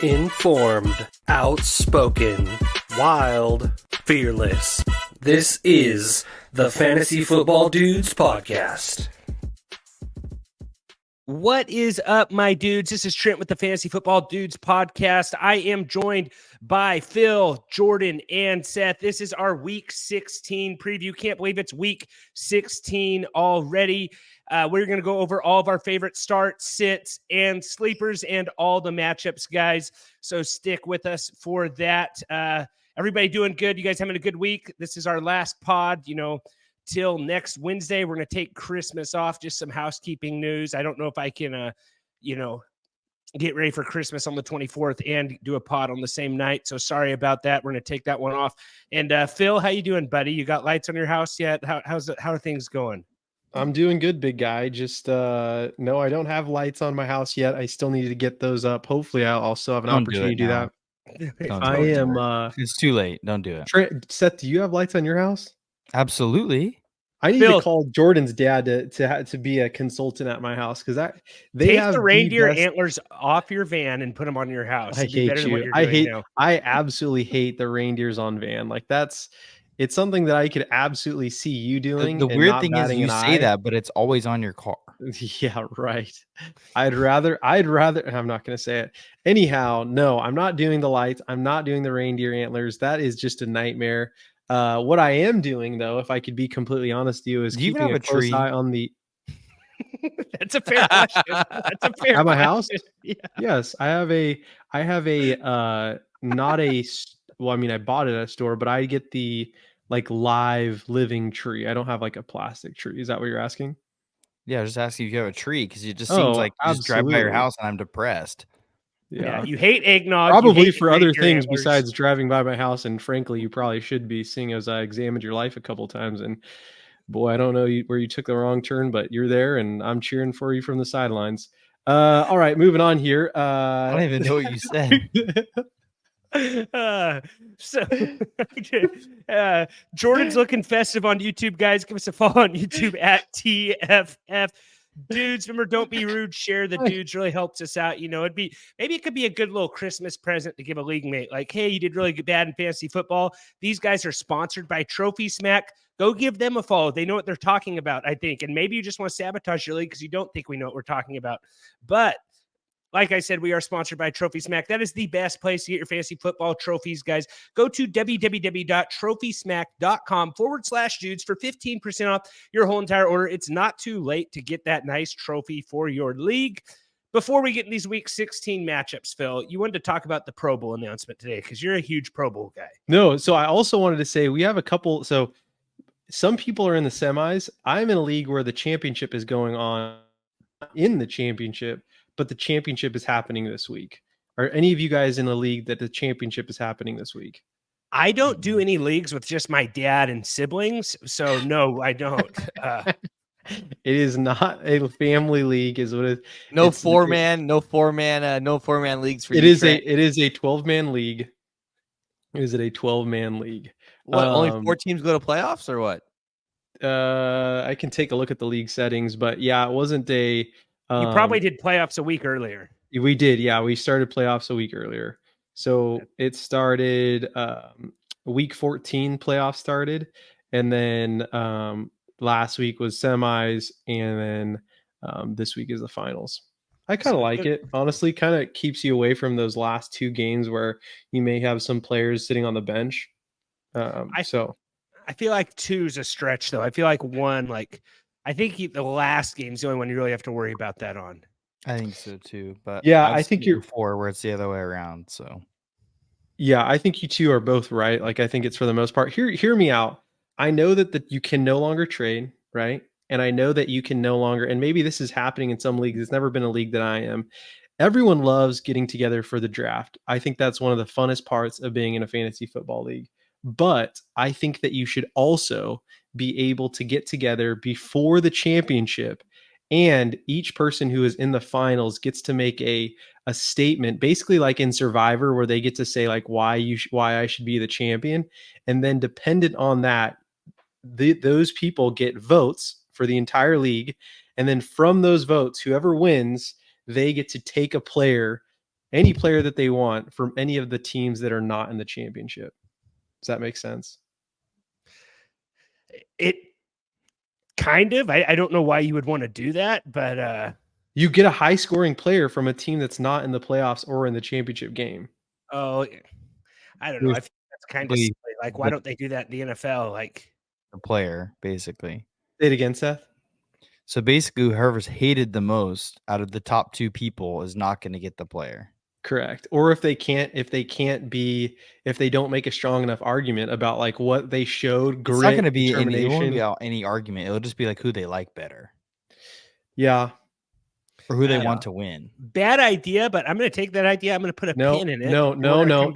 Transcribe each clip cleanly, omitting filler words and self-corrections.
Informed, outspoken, wild, fearless. This is the Fantasy Football Dudes Podcast. What is up, my dudes? This is Trent with the Fantasy Football Dudes Podcast. I am joined by Phill, Jordan, and Seth. This is our Week 16 preview. Can't believe it's Week 16 already. We're going to go over all of our favorite starts, sits, and sleepers, and all the matchups, guys. So stick with us for that. Everybody doing good? You guys having a good week? This is our last pod, till next Wednesday. We're going to take Christmas off. Just some housekeeping news. I don't know if I can, get ready for Christmas on the 24th and do a pod on the same night. So sorry about that. We're going to take that one off. And Phill, how you doing, buddy? You got lights on your house yet? How are things going? I'm doing good, big guy. Just no, I don't have lights on my house yet. I still need to get those up. Hopefully, I'll still have an opportunity to do that. It's too late. Don't do it. Trent, Seth, do you have lights on your house? Absolutely. I need Phill, to call Jordan's dad to be a consultant at my house because they take have the reindeer best... antlers off your van and put them on your house. I hate you. I absolutely hate the reindeers on van. Like it's something that I could absolutely see you doing. The weird thing is you say that, but it's always on your car. Yeah, right. I'd rather, I'm not going to say it. Anyhow, no, I'm not doing the lights. I'm not doing the reindeer antlers. That is just a nightmare. What I am doing, though, if I could be completely honest with you, is keeping a close eye on the... That's a fair question. That's a fair At my house? Yeah. Yes, I have a not a... Well, I mean, I bought it at a store, but I get the live living tree. I don't have a plastic tree. Is that what you're asking? Yeah, I was just asking if you have a tree because it just seems like you just drive by your house and I'm depressed. Yeah, you hate eggnog. Probably for other things besides driving by my house. And frankly, you probably should be, seeing as I examined your life a couple times. And boy, I don't know where you took the wrong turn, but you're there and I'm cheering for you from the sidelines. All right, moving on here. I don't even know what you said. Jordan's looking festive on YouTube, guys. Give us a follow on YouTube at TFF Dudes. Remember, don't be rude. Share the dudes. Really helps us out. Maybe it could be a good little Christmas present to give a league mate. Like, hey, you did really bad in fantasy football. These guys are sponsored by Trophy Smack. Go give them a follow. They know what they're talking about, I think. And maybe you just want to sabotage your league because you don't think we know what we're talking about. But like I said, we are sponsored by Trophy Smack. That is the best place to get your fantasy football trophies, guys. Go to www.trophysmack.com/dudes for 15% off your whole entire order. It's not too late to get that nice trophy for your league. Before we get in these Week 16 matchups, Phill, you wanted to talk about the Pro Bowl announcement today because you're a huge Pro Bowl guy. No, so I also wanted to say we have a couple. So some people are in the semis. I'm in a league where the championship is going on in the championship, but the championship is happening this week. Are any of you guys in a league that the championship is happening this week? I don't do any leagues with just my dad and siblings, so no, I don't. It is not a family league, is what it. No four man leagues for it you. It is a 12-man league. Is it a 12-man league? What? Only 4 teams go to playoffs, or what? I can take a look at the league settings, but yeah, it wasn't a. You probably did playoffs a week earlier. We did, yeah. We started playoffs a week earlier. So it started week 14 playoffs started, and then last week was semis, and then this week is the finals. I kind of like it, honestly. Kind of keeps you away from those last 2 games where you may have some players sitting on the bench. I feel like 2 is a stretch, though. I feel like 1, I think the last game is the only one you really have to worry about that on. I think so too, but yeah, I think you're 4 where it's the other way around. So yeah, I think you two are both right. I think it's for the most part. Hear me out. I know that you can no longer trade, right? And I know that you can no longer, and maybe this is happening in some leagues. It's never been a league that I am. Everyone loves getting together for the draft. I think that's one of the funnest parts of being in a fantasy football league. But I think that you should also be able to get together before the championship, and each person who is in the finals gets to make a statement, basically like in Survivor, where they get to say why I should be the champion, and then dependent on that, those people get votes for the entire league, and then from those votes, whoever wins, they get to take a player any player that they want from any of the teams that are not in the championship. Does that make sense? It kind of. I don't know why you would want to do that, but you get a high scoring player from a team that's not in the playoffs or in the championship game. Oh, I don't know. I think that's kind of silly. Like, why don't they do that in the NFL? Like the player, basically. Say it again, Seth. So basically, whoever's hated the most out of the top 2 people is not going to get the player. Correct. Or if they don't make a strong enough argument about like what they showed, it's not going to be it won't be any argument. It'll just be like who they like better. Yeah. Or who they want to win. Bad idea, but I'm going to take that idea. I'm going to put a pin in it. No.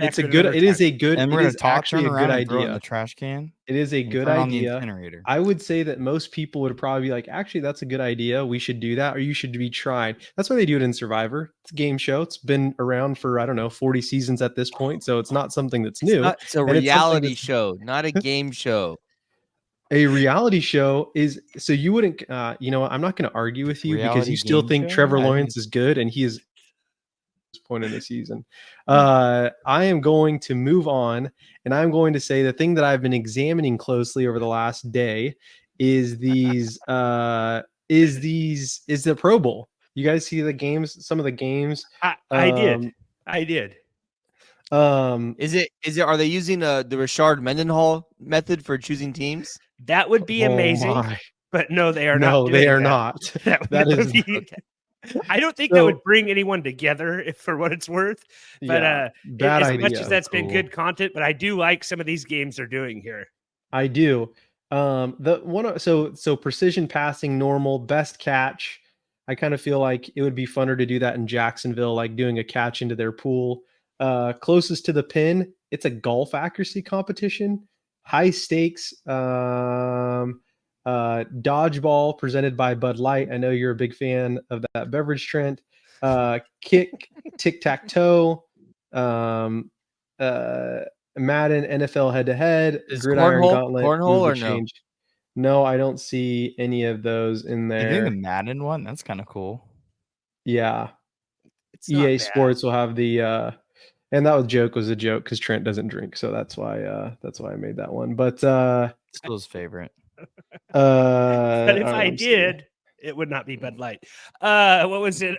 It's a good. It is a good. And it is actually a good idea. Throw it in the trash can. It is a good idea. I would say that most people would probably be like, actually, that's a good idea. We should do that, or you should be trying. That's why they do it in Survivor. It's a game show. It's been around for 40 seasons at this point, so it's not something that's new. It's a reality show, not a game show. A reality show is so you wouldn't. I'm not going to argue with you because you still think Trevor Lawrence is good, and he is this point in the season. I am going to move on, and I'm going to say the thing that I've been examining closely over the last day is the Pro Bowl. You guys see the games? Some of the games. I did. Is it? Are they using the Rashard Mendenhall method for choosing teams? That would be amazing. But no, they are not. No, they are not. That is. I don't think that would bring anyone together, if for what it's worth. But as much as that's been good content, but I do like some of these games they're doing here. I do. So precision passing, normal, best catch. I kind of feel like it would be funner to do that in Jacksonville, like doing a catch into their pool. Closest to the pin, it's a golf accuracy competition. High stakes, dodgeball presented by Bud Light. I know you're a big fan of that beverage, Trent. Kick, tic-tac-toe, Madden, NFL head-to-head, gridiron gauntlet. Cornhole or no? No, I don't see any of those in there. You think the Madden one? That's kind of cool. Yeah. EA Sports will have the and that was a joke because Trent doesn't drink, so that's why I made that one. But still his favorite. But if I did, it would not be Bud Light. What was it?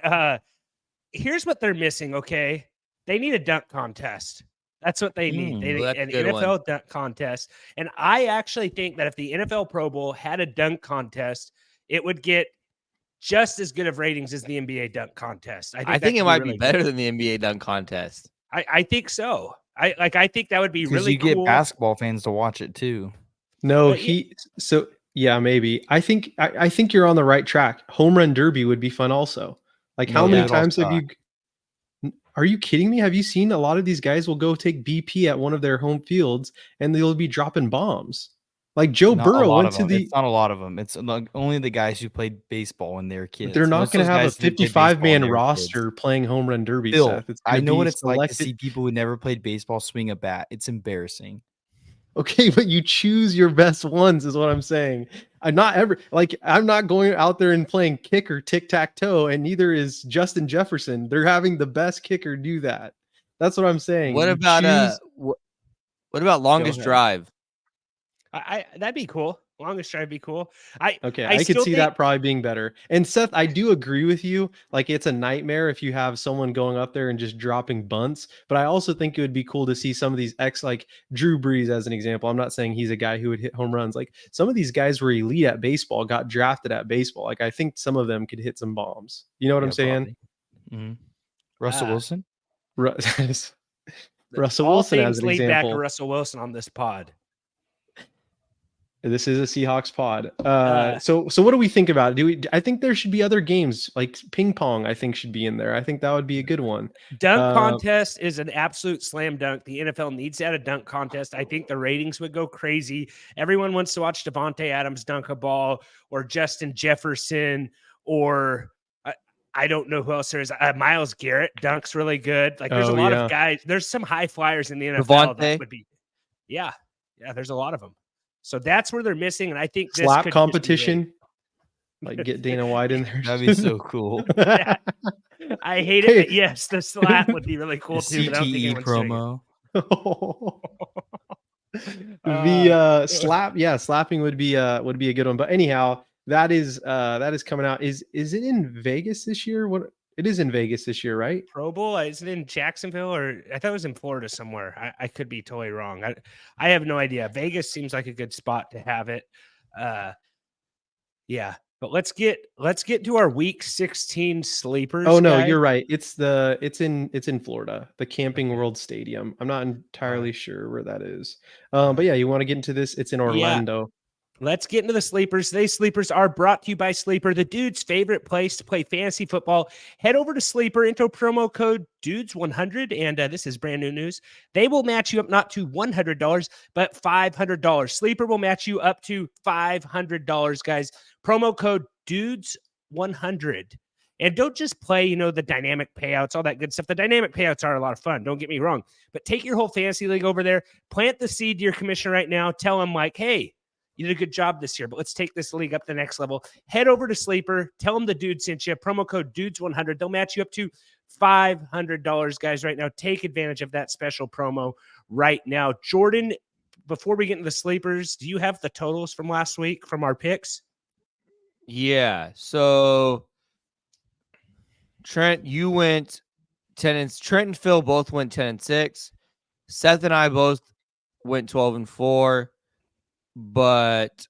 Here's what they're missing. Okay, they need a dunk contest. That's what they need. They need an NFL dunk contest. And I actually think that if the NFL Pro Bowl had a dunk contest, it would get just as good of ratings as the NBA dunk contest. I think it might be better than the NBA dunk contest. I think so. I think that would be really cool. You get basketball fans to watch it too. No, maybe. I think you're on the right track. Home run derby would be fun also. Like how many times have you? Are you kidding me? Have you seen a lot of these guys will go take BP at one of their home fields and they'll be dropping bombs? Like Joe Burrow went to the. It's not a lot of them. It's only the guys who played baseball when they were kids. They're not going to have a 55-man roster playing home run derby. Phill, I know what it's like to see people who never played baseball swing a bat. It's embarrassing. Okay, but you choose your best ones, is what I'm saying. I'm not going out there and playing kick or tic-tac-toe, and neither is Justin Jefferson. They're having the best kicker do that. That's what I'm saying. What about longest drive? That'd be cool. Longest drive be cool. I could see that probably being better. And Seth, I do agree with you. Like it's a nightmare if you have someone going up there and just dropping bunts. But I also think it would be cool to see some of these like Drew Brees as an example. I'm not saying he's a guy who would hit home runs. Like some of these guys were elite at baseball, got drafted at baseball. Like I think some of them could hit some bombs. You know what I'm saying? Mm-hmm. Russell Wilson. Russell Wilson as an example. Back to Russell Wilson on this pod. This is a Seahawks pod. So what do we think about it? I think there should be other games like ping pong. I think should be in there. I think that would be a good one. Dunk contest is an absolute slam dunk. The NFL needs to have a dunk contest. I think the ratings would go crazy. Everyone wants to watch Devontae Adams dunk a ball or Justin Jefferson or I don't know who else there is. Myles Garrett dunks really good. Like there's a lot of guys. There's some high flyers in the NFL that would be. Yeah, there's a lot of them. So that's where they're missing, and I think this slap competition, like get Dana White in there. That'd be so cool. I I hate it, but yes, the slap would be really cool too. But I don't think CTE anyone's doing it. promo. The slapping would be a good one. But anyhow, that is coming out. Is it in Vegas this year? What it is in Vegas this year, right? Pro Bowl, is it in Jacksonville, or I thought it was in Florida somewhere? I could be totally wrong. I have no idea. Vegas seems like a good spot to have it. Yeah, but let's get to our week 16 sleepers. Oh no, guys. you're right. It's in Florida, the Camping World Stadium. I'm not entirely sure where that is. But yeah, you want to get into this? It's in Orlando. Let's get into the sleepers. Today's sleepers are brought to you by Sleeper, the dude's favorite place to play fantasy football. Head over to Sleeper, enter promo code DUDES100, and this is brand new news. They will match you up not to $100, but $500. Sleeper will match you up to $500, guys. Promo code DUDES100. And don't just play, the dynamic payouts, all that good stuff. The dynamic payouts are a lot of fun. Don't get me wrong. But take your whole fantasy league over there. Plant the seed to your commissioner right now. Tell him, hey, you did a good job this year, but let's take this league up the next level. Head over to Sleeper. Tell them the dude sent you. Promo code DUDES100. They'll match you up to $500, guys, right now. Take advantage of that special promo right now. Jordan, before we get into the sleepers, do you have the totals from last week from our picks? Yeah. So, Trent, you went 10 and Trent and Phill both went 10-6. Seth and I both went 12-4. But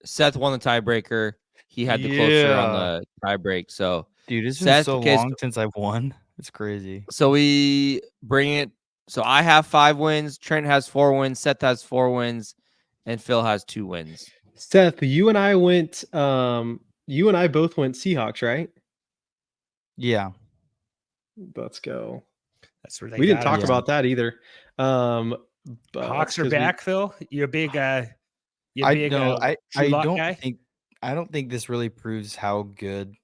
Seth won the tiebreaker. He had the closer on the tiebreak. So, dude, it's been so long since I've won. It's crazy. So we bring it. So I have 5 wins. Trent has 4 wins. Seth has 4 wins, and Phill has 2 wins. Seth, you and I went. You and I both went Seahawks, right? Yeah. Let's go. That's where we didn't talk about that either. But Hawks are back, Phill. You're a big. I don't think this really proves how good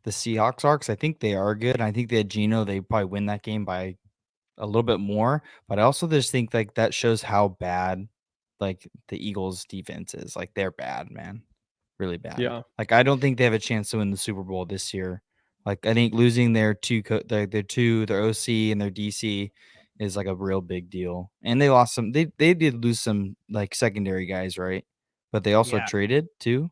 the Seahawks are, because I think they are good. And I think they had Geno. They probably win that game by a little bit more. But I also just think that shows how bad the Eagles defense is. They're bad, man. Really bad. Yeah. I don't think they have a chance to win the Super Bowl this year. I think losing their OC and their DC is a real big deal. And they lost some. They did lose some secondary guys, right? But they also traded too.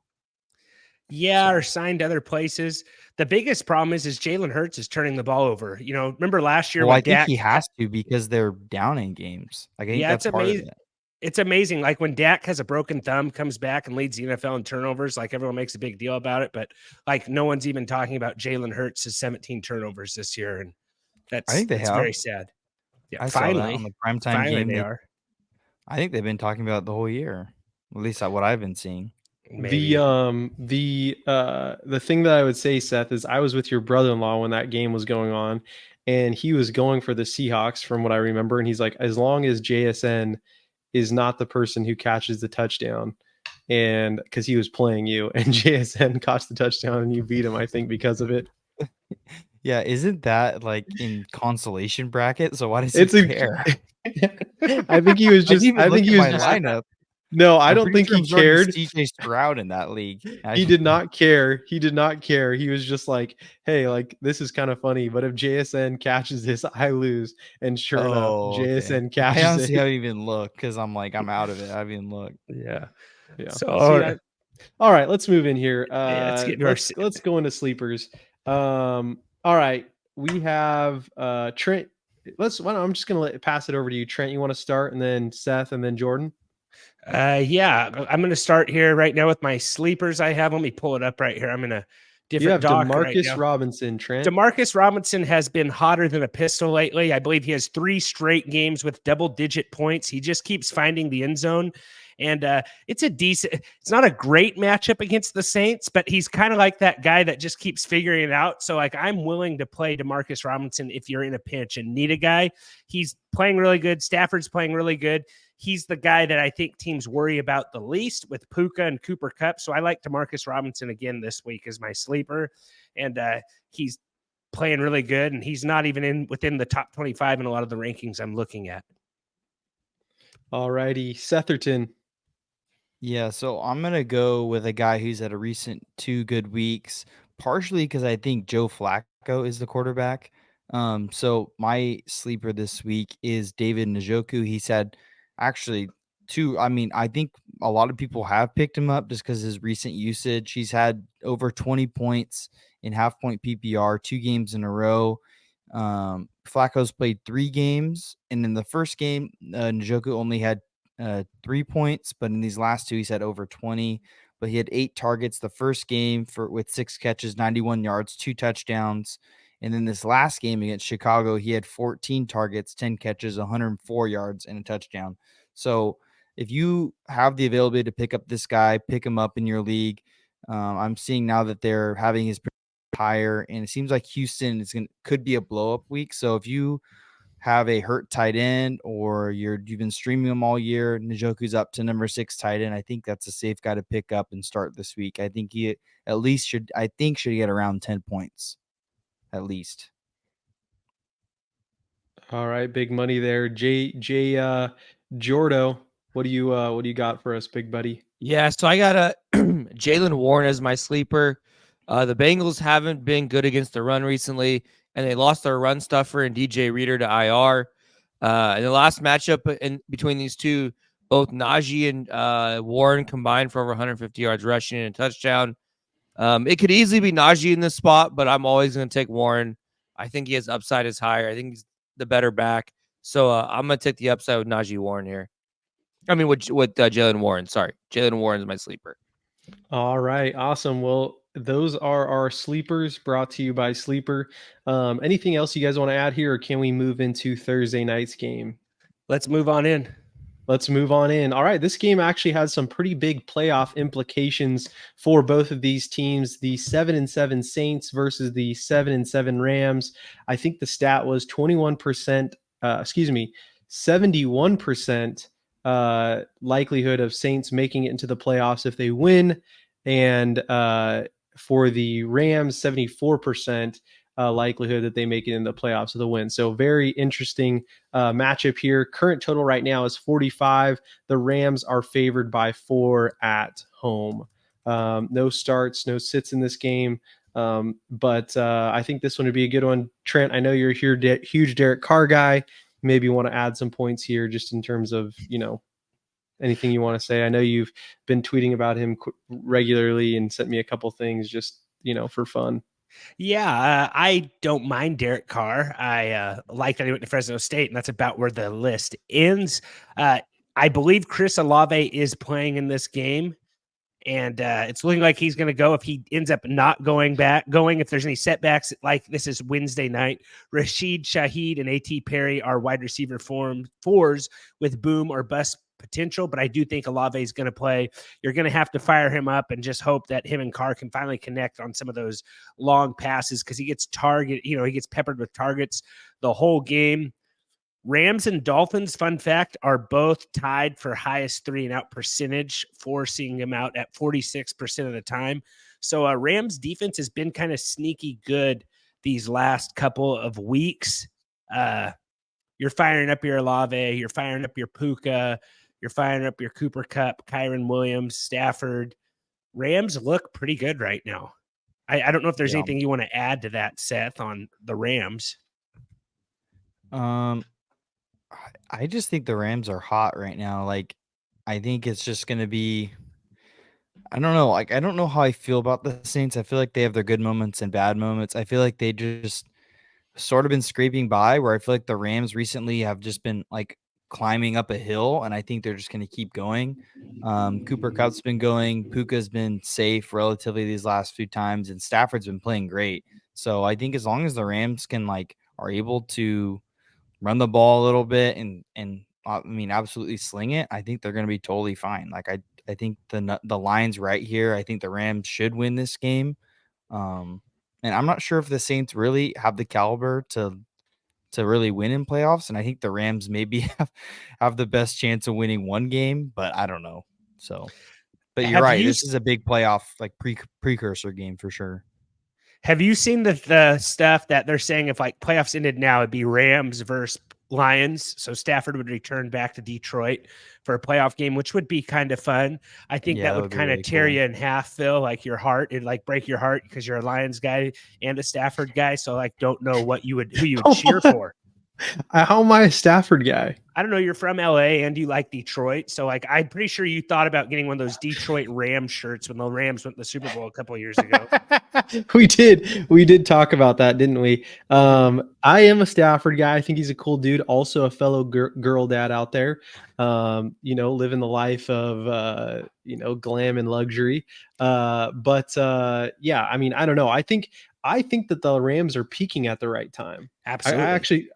Yeah, or signed other places. The biggest problem is Jalen Hurts is turning the ball over. Remember last year? Well, I think he has to, because they're down in games. I think that's part of it. It's amazing. When Dak has a broken thumb, comes back and leads the NFL in turnovers, everyone makes a big deal about it. But no one's even talking about Jalen Hurts' 17 turnovers this year, and I think that's very sad. Yeah, I finally saw that on the primetime game. They are. I think they've been talking about it the whole year. At least what I've been seeing. Maybe. The thing that I would say, Seth, is I was with your brother-in-law when that game was going on, and he was going for the Seahawks from what I remember. And he's like, as long as JSN is not the person who catches the touchdown, and because he was playing you, and JSN caught the touchdown and you beat him, I think, because of it. Yeah, isn't that in consolation bracket? So why does he care? I think he was just. I think he was just lineup. No, I don't think he cared. CJ Stroud in that league. He did not care. He did not care. He was just like, hey, this is kind of funny, but if JSN catches this, I lose. And sure enough, JSN catches it. I honestly haven't even looked, because I'm I'm out of it. I haven't even looked. Yeah. So all right, let's move in here. Let's go into sleepers. All right, we have Trent. I'm just gonna pass it over to you, Trent. You want to start, and then Seth, and then Jordan? Yeah, I'm going to start here right now with my sleepers I have. Let me pull it up right here. I'm in a different doc right now. DeMarcus Robinson, Trent. DeMarcus Robinson has been hotter than a pistol lately. I believe he has 3 straight games with double-digit points. He just keeps finding the end zone. And it's not a great matchup against the Saints, but he's kind of like that guy that just keeps figuring it out. So I'm willing to play DeMarcus Robinson if you're in a pinch and need a guy. He's playing really good. Stafford's playing really good. He's the guy that I think teams worry about the least with Puka and Cooper Kupp. So I like DeMarcus Robinson again this week as my sleeper. And he's playing really good. And he's not even within the top 25 in a lot of the rankings I'm looking at. All righty. Setherton. Yeah, so I'm going to go with a guy who's had a recent 2 good weeks, partially because I think Joe Flacco Flacco is the quarterback. So my sleeper this week is David Njoku. He's had actually I think a lot of people have picked him up just because his recent usage. He's had over 20 points in half-point PPR 2 games in a row. Flacco's played 3 games, and in the first game, Njoku only had 3 points, but in these last 2, he's had over 20. But he had 8 targets the first game with 6 catches, 91 yards, 2 touchdowns. And then this last game against Chicago, he had 14 targets, 10 catches, 104 yards, and a touchdown. So if you have the availability to pick up this guy, pick him up in your league. I'm seeing now that they're having his higher, and it seems like Houston could be a blow up week. So if you have a hurt tight end or you've been streaming them all year, Njoku's up to number 6 tight end. I think that's a safe guy to pick up and start this week. I think he at least should get around 10 points at least. All right, big money there. Jordo, what do you got for us, big buddy? Yeah, so I got a Jalen Warren as my sleeper. The Bengals haven't been good against the run recently, and they lost their run stuffer and DJ Reader to IR. In the last matchup between these two, both Najee and Warren combined for over 150 yards rushing and a touchdown. It could easily be Najee in this spot, but I'm always going to take Warren. I think he has upside is higher. I think he's the better back. So I'm going to take the upside with Najee Warren here. I mean, with Jalen Warren. Sorry. Jalen Warren is my sleeper. All right. Awesome. Well, those are our sleepers brought to you by Sleeper. Anything else you guys want to add here, or can we move into Thursday night's game? Let's move on in. Let's move on in. All right. This game actually has some pretty big playoff implications for both of these teams. The 7-7 Saints versus the 7-7 Rams. I think the stat was 71% likelihood of Saints making it into the playoffs if they win. And for the Rams, 74% likelihood that they make it in the playoffs with a win. So very interesting matchup here. Current total right now is 45. The Rams are favored by 4 at home. No starts, no sits in this game. But I think this one would be a good one. Trent, I know you're a huge Derek Carr guy. Maybe you want to add some points here just in terms of, anything you want to say. I know you've been tweeting about him regularly and sent me a couple things just, for fun. Yeah, I don't mind Derek Carr. I like that he went to Fresno State, and that's about where the list ends. I believe Chris Olave is playing in this game, and it's looking like he's going to go. If he ends up not going, if there's any setbacks, like this is Wednesday night, Rashid Shaheed and A.T. Perry are wide receiver fours with boom or bust potential, but I do think Olave is going to play. You're going to have to fire him up and just hope that him and Carr can finally connect on some of those long passes, because he gets peppered with targets the whole game. Rams and Dolphins, fun fact, are both tied for highest 3-and-out percentage, forcing them out at 46% of the time. So Rams defense has been kind of sneaky good these last couple of weeks. You're firing up your Olave, you're firing up your Puka, you're firing up your Cooper Kupp, Kyren Williams, Stafford. Rams look pretty good right now. I don't know if there's anything you want to add to that, Seth, on the Rams. I just think the Rams are hot right now. Like, I think it's just going to be, I don't know. Like, I don't know how I feel about the Saints. I feel like they have their good moments and bad moments. I feel like they just sort of been scraping by, where I feel like the Rams recently have just been like climbing up a hill, and I think they're just going to keep going. Cooper Kupp's been going. Puka's been safe relatively these last few times, and Stafford's been playing great. So I think as long as the Rams are able to run the ball a little bit and absolutely sling it, I think they're going to be totally fine. Like I think the line's right here. I think the Rams should win this game. And I'm not sure if the Saints really have the caliber to really win in playoffs. And I think the Rams maybe have the best chance of winning one game, but I don't know. So, but you're right. This is a big playoff, like precursor game for sure. Have you seen the stuff that they're saying if like playoffs ended now, it'd be Rams versus Lions. So Stafford would return back to Detroit for a playoff game, which would be kind of fun. I think Yeah, that that would would be kind of really tear cool. you in half, Phil, like your heart. It'd like break your heart because you're a Lions guy and a Stafford guy. So like don't know who you would cheer for. How am I a Stafford guy? I don't know. You're from LA and you like Detroit. So like I'm pretty sure you thought about getting one of those Detroit Rams shirts when the Rams went to the Super Bowl a couple of years ago. We did talk about that, didn't we? I am a Stafford guy. I think he's a cool dude, also a fellow girl dad out there, living the life of glam and luxury. Yeah, I mean, I don't know. I think that the Rams are peaking at the right time. Absolutely. I actually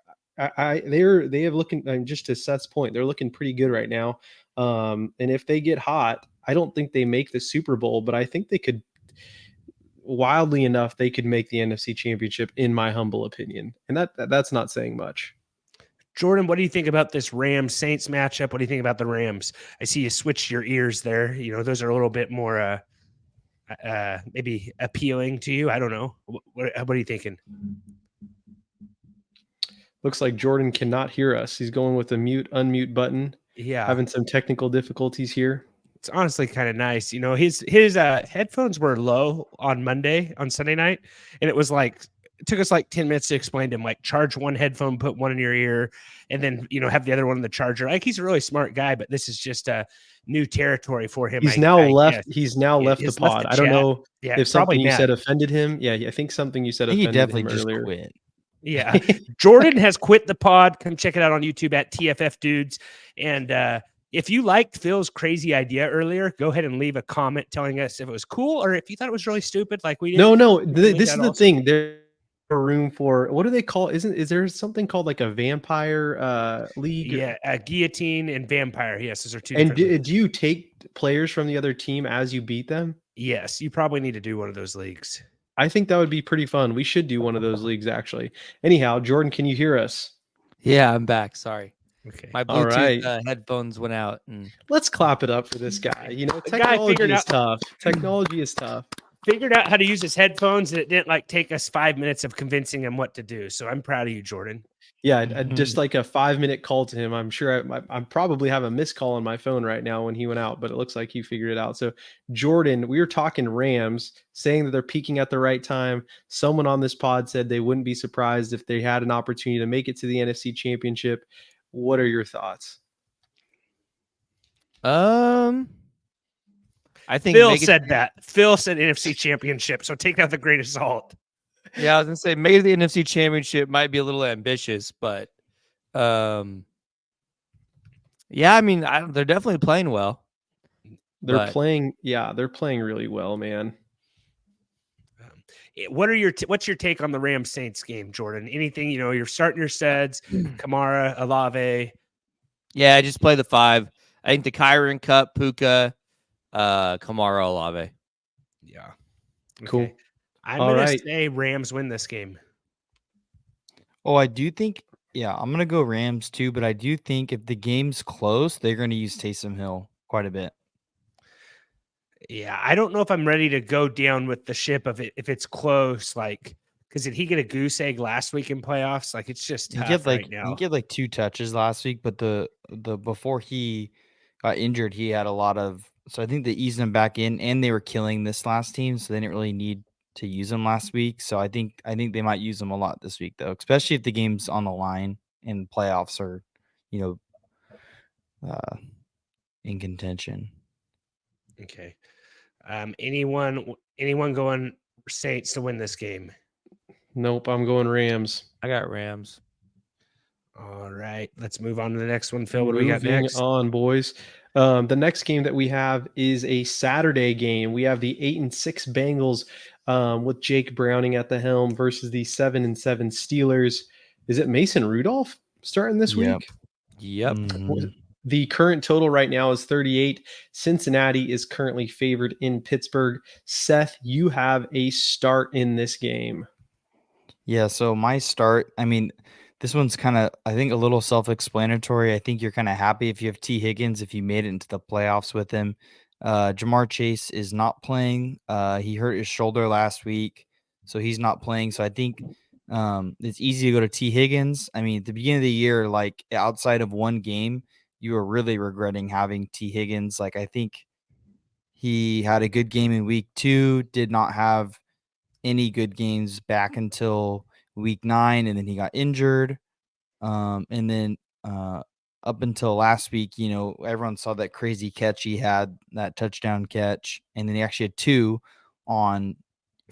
they have looking, just to Seth's point, they're looking pretty good right now. And if they get hot, I don't think they make the Super Bowl, but I think they could, wildly enough, they could make the NFC Championship, in my humble opinion. And that's not saying much. Jordan, what do you think about this Rams Saints matchup? What do you think about the Rams? I see you switched your ears there. Those are a little bit more maybe appealing to you. I don't know. What are you thinking? Looks like Jordan cannot hear us. He's going with the unmute button. Yeah. Having some technical difficulties here. It's honestly kind of nice. His headphones were low on Sunday night. And it was like, it took us like 10 minutes to explain to him, like charge one headphone, put one in your ear, and then, have the other one in the charger. Like he's a really smart guy, but this is just a new territory for him. He's now left the pod. I don't know if something you said offended him. Yeah, I think something you said offended him earlier. Quit. Yeah. Jordan has quit the pod. Come check it out on YouTube at TFF Dudes. And if you liked Phil's crazy idea earlier, go ahead and leave a comment telling us if it was cool or if you thought it was really stupid like we did. No. This is the thing. There's a room for, what do they call, is there something called like a vampire league? Yeah, guillotine and vampire. Yes, those are two. And do you take players from the other team as you beat them? Yes, you probably need to do one of those leagues. I think that would be pretty fun. We should do one of those leagues, actually. Anyhow, Jordan, can you hear us? Yeah, I'm back. Sorry. Okay. My Bluetooth headphones went out. Let's clap it up for this guy. Technology is tough. Technology is tough. Figured out how to use his headphones, and it didn't take us 5 minutes of convincing him what to do. So I'm proud of you, Jordan. Yeah, just like a 5-minute call to him. I'm sure I probably have a missed call on my phone right now when he went out, but it looks like he figured it out. So, Jordan, we were talking Rams, saying that they're peaking at the right time. Someone on this pod said they wouldn't be surprised if they had an opportunity to make it to the NFC Championship. What are your thoughts? I think Phill said that. Phill said NFC Championship, so take that with a grain of salt. Yeah, I was gonna say maybe the NFC Championship might be a little ambitious, but yeah, I mean, they're definitely playing well. They're playing really well, man. What's your take on the Rams Saints game, Jordan? Anything, you're starting your seds, Kamara, Olave. Yeah, I just play the 5. I think the Kyron Cup, Puka, Kamara, Olave. Yeah. Cool. Okay. I'm going to say Rams win this game. Oh, I do think, I'm going to go Rams too, but I do think if the game's close, they're going to use Taysom Hill quite a bit. Yeah, I don't know if I'm ready to go down with the ship of it if it's close, because did he get a goose egg last week in playoffs? It's just tough right now. He get 2 touches last week, but the before he got injured, he had a lot of. So I think they eased him back in, and they were killing this last team, so they didn't really need to use him last week. So I think they might use him a lot this week, though, especially if the game's on the line and playoffs are, in contention. Okay. Anyone going Saints to win this game? Nope, I'm going Rams. I got Rams. All right, let's move on to the next one. Phil, what do we got next? Moving on, boys. The next game that we have is a Saturday game. We have the 8-6 Bengals with Jake Browning at the helm versus the 7-7 Steelers. Is it Mason Rudolph starting this week? Yep. Mm-hmm. The current total right now is 38. Cincinnati is currently favored in Pittsburgh. Seth, you have a start in this game. Yeah, so my start, this one's kind of, I think, a little self-explanatory. I think you're kind of happy if you have T. Higgins, if you made it into the playoffs with him. Jamar Chase is not playing. He hurt his shoulder last week, so he's not playing. So I think It's easy to go to T. Higgins. I mean, at the beginning of the year, like outside of one game, you were really regretting having T. Higgins. Like I think he had a good game in week 2, did not have any good games back until week 9, and then he got injured. And then up until last week, everyone saw that crazy catch he had, that touchdown catch, and then he actually had 2 on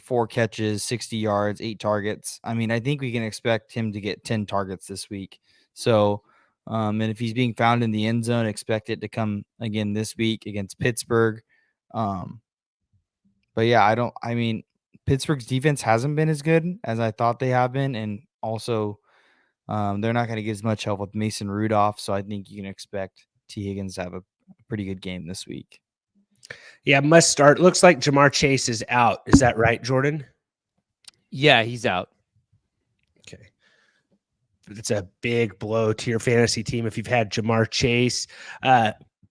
4 catches, 60 yards, 8 targets. I mean, I think we can expect him to get 10 targets this week. So, and if he's being found in the end zone, expect it to come again this week against Pittsburgh. But yeah, Pittsburgh's defense hasn't been as good as I thought they have been. And also, they're not going to get as much help with Mason Rudolph. So I think you can expect T. Higgins to have a pretty good game this week. Yeah, must start. Looks like Jamar Chase is out. Is that right, Jordan? Yeah, he's out. Okay. It's a big blow to your fantasy team if you've had Jamar Chase.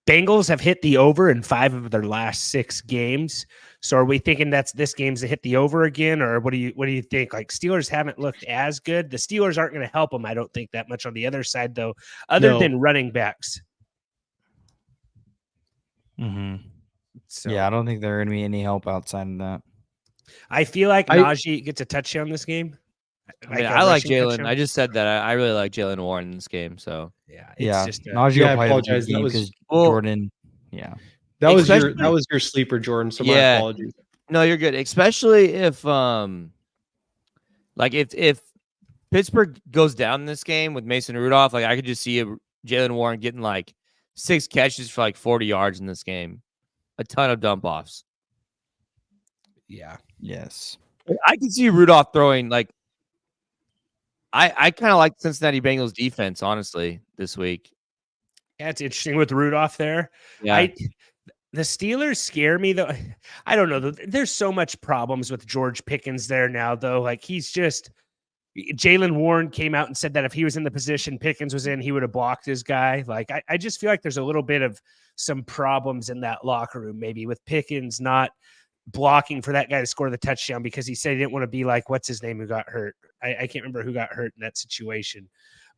Bengals have hit the over in 5 of their last 6 games. So are we thinking this game's to hit the over again, or what do you think? Like, Steelers haven't looked as good. The Steelers aren't going to help them, I don't think, that much on the other side, though, other than running backs. Mm-hmm. So, yeah, I don't think there are going to be any help outside of that. I feel like Najee gets a touchdown this game. I like Jalen. Touchdown. I just said that I really like Jalen Warren in this game. So yeah, just Najee. I apologize. That was Jordan. Yeah, that was your sleeper, Jordan. So my apologies. No, you're good. Especially if if Pittsburgh goes down in this game with Mason Rudolph, like I could just see Jalen Warren getting like 6 catches for like 40 yards in this game, a ton of dump offs. Yeah. Yes. I can see Rudolph throwing like. I kind of like Cincinnati Bengals defense, honestly, this week. Yeah, it's interesting with Rudolph there. Yeah. The Steelers scare me, though. I don't know. There's so much problems with George Pickens there now, though. Like, he's just – Jalen Warren came out and said that if he was in the position Pickens was in, he would have blocked his guy. Like, I just feel like there's a little bit of some problems in that locker room, maybe with Pickens not blocking for that guy to score the touchdown because he said he didn't want to be like, what's his name who got hurt? I can't remember who got hurt in that situation.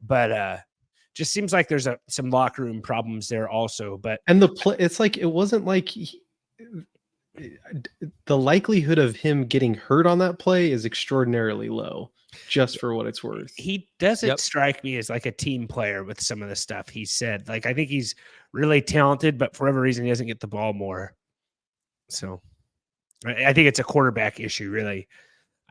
But just seems like there's some locker room problems there also. And the play, it's like it wasn't like the likelihood of him getting hurt on that play is extraordinarily low, just for what it's worth. He doesn't strike me as like a team player with some of the stuff he said. Like, I think he's really talented, but for whatever reason, he doesn't get the ball more. So I think it's a quarterback issue, really.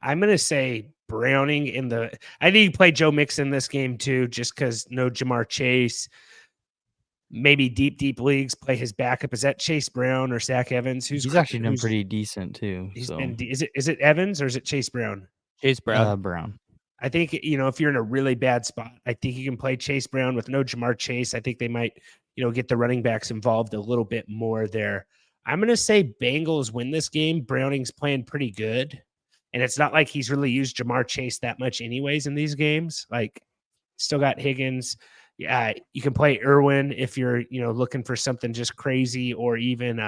I'm going to say Browning I think you play Joe Mixon this game too, just because no Jamar Chase. Maybe deep leagues play his backup. Is that Chase Brown or Zach Evans? He's actually done pretty decent too. Is it Evans or is it Chase Brown? Chase Brown. Brown. I think, if you're in a really bad spot, I think you can play Chase Brown with no Jamar Chase. I think they might, get the running backs involved a little bit more there. I'm going to say Bengals win this game. Browning's playing pretty good. And it's not like he's really used Jamar Chase that much anyways in these games. Like, still got Higgins. Yeah, you can play Irwin if you're, looking for something just crazy, or even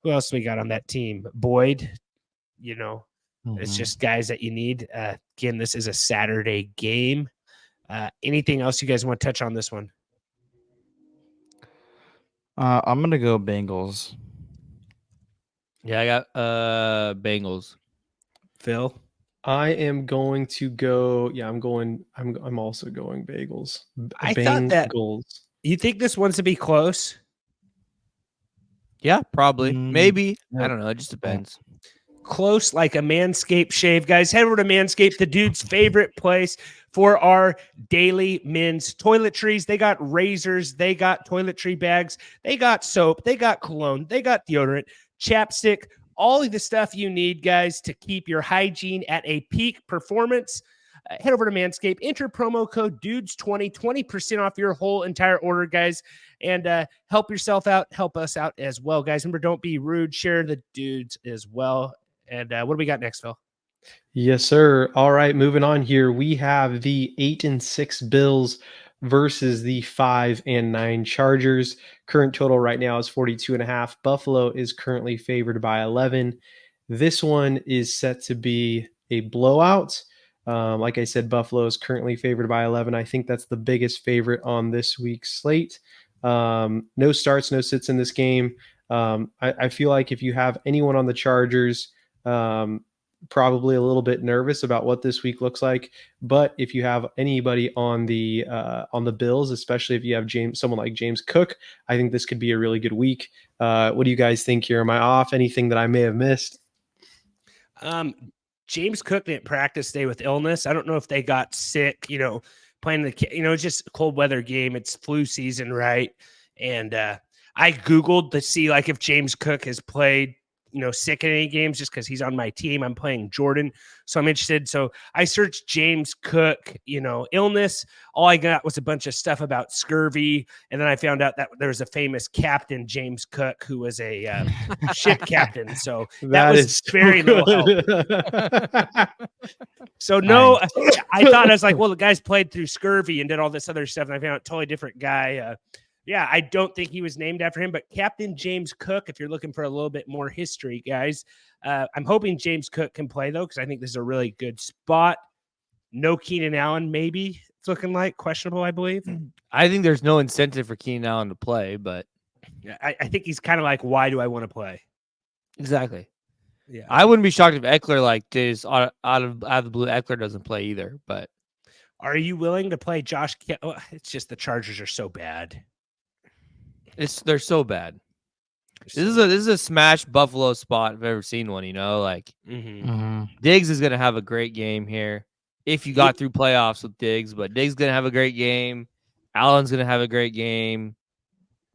who else we got on that team? Boyd, It's just guys that you need. Again, this is a Saturday game. Anything else you guys want to touch on this one? I'm going to go Bengals. Yeah, I got Bengals. Phill? I am going to go. Yeah, I'm also going Bagels. I thought that. You think this one's to be close? Yeah, probably. Maybe. I don't know. It just depends. Close like a Manscaped shave. Guys, head over to Manscaped, the dude's favorite place for our daily men's toiletries. They got razors. They got toiletry bags. They got soap. They got cologne. They got deodorant, chapstick, all of the stuff you need, guys, to keep your hygiene at a peak performance. Head over to Manscaped, enter promo code DUDES20, 20% off your whole entire order, guys, and help yourself out, help us out as well, guys. Remember, don't be rude, share the dudes as well. And what do we got next, Phill? Yes, sir. All right, moving on here. We have the 8-6 Bills versus the 5-9 Chargers. Current total right now is 42.5. Buffalo is currently favored by 11. This one is set to be a blowout. Like I said, Buffalo is currently favored by 11. I think that's the biggest favorite on this week's slate. No starts, no sits in this game. I feel like if you have anyone on the Chargers, probably a little bit nervous about what this week looks like. But if you have anybody on the Bills, especially if you have someone like James Cook, I think this could be a really good week. What do you guys think here? Am I off? Anything that I may have missed? James Cook didn't practice today with illness. I don't know if they got sick, playing it's just a cold weather game. It's flu season, right? And I Googled to see like if James Cook has played, sick in any games just because he's on my team. I'm playing Jordan, so I'm interested. So I searched James Cook, illness. All I got was a bunch of stuff about scurvy. And then I found out that there was a famous captain, James Cook, who was a ship captain. So that was very little help. So no, I thought I was like, well, the guy's played through scurvy and did all this other stuff. And I found out a totally different guy. Yeah, I don't think he was named after him, but Captain James Cook, if you're looking for a little bit more history, guys, I'm hoping James Cook can play, though, because I think this is a really good spot. No Keenan Allen, maybe it's looking like questionable, I believe. I think there's no incentive for Keenan Allen to play, but I think he's kind of like, why do I want to play? Exactly. Yeah, I wouldn't be shocked if Eckler just out of the blue. Eckler doesn't play either. But are you willing to play Josh? It's just the Chargers are so bad. They're so bad. This is a smash Buffalo spot if I've ever seen one. Diggs is gonna have a great game here if you got through playoffs with Diggs. But Diggs is gonna have a great game. Allen's gonna have a great game.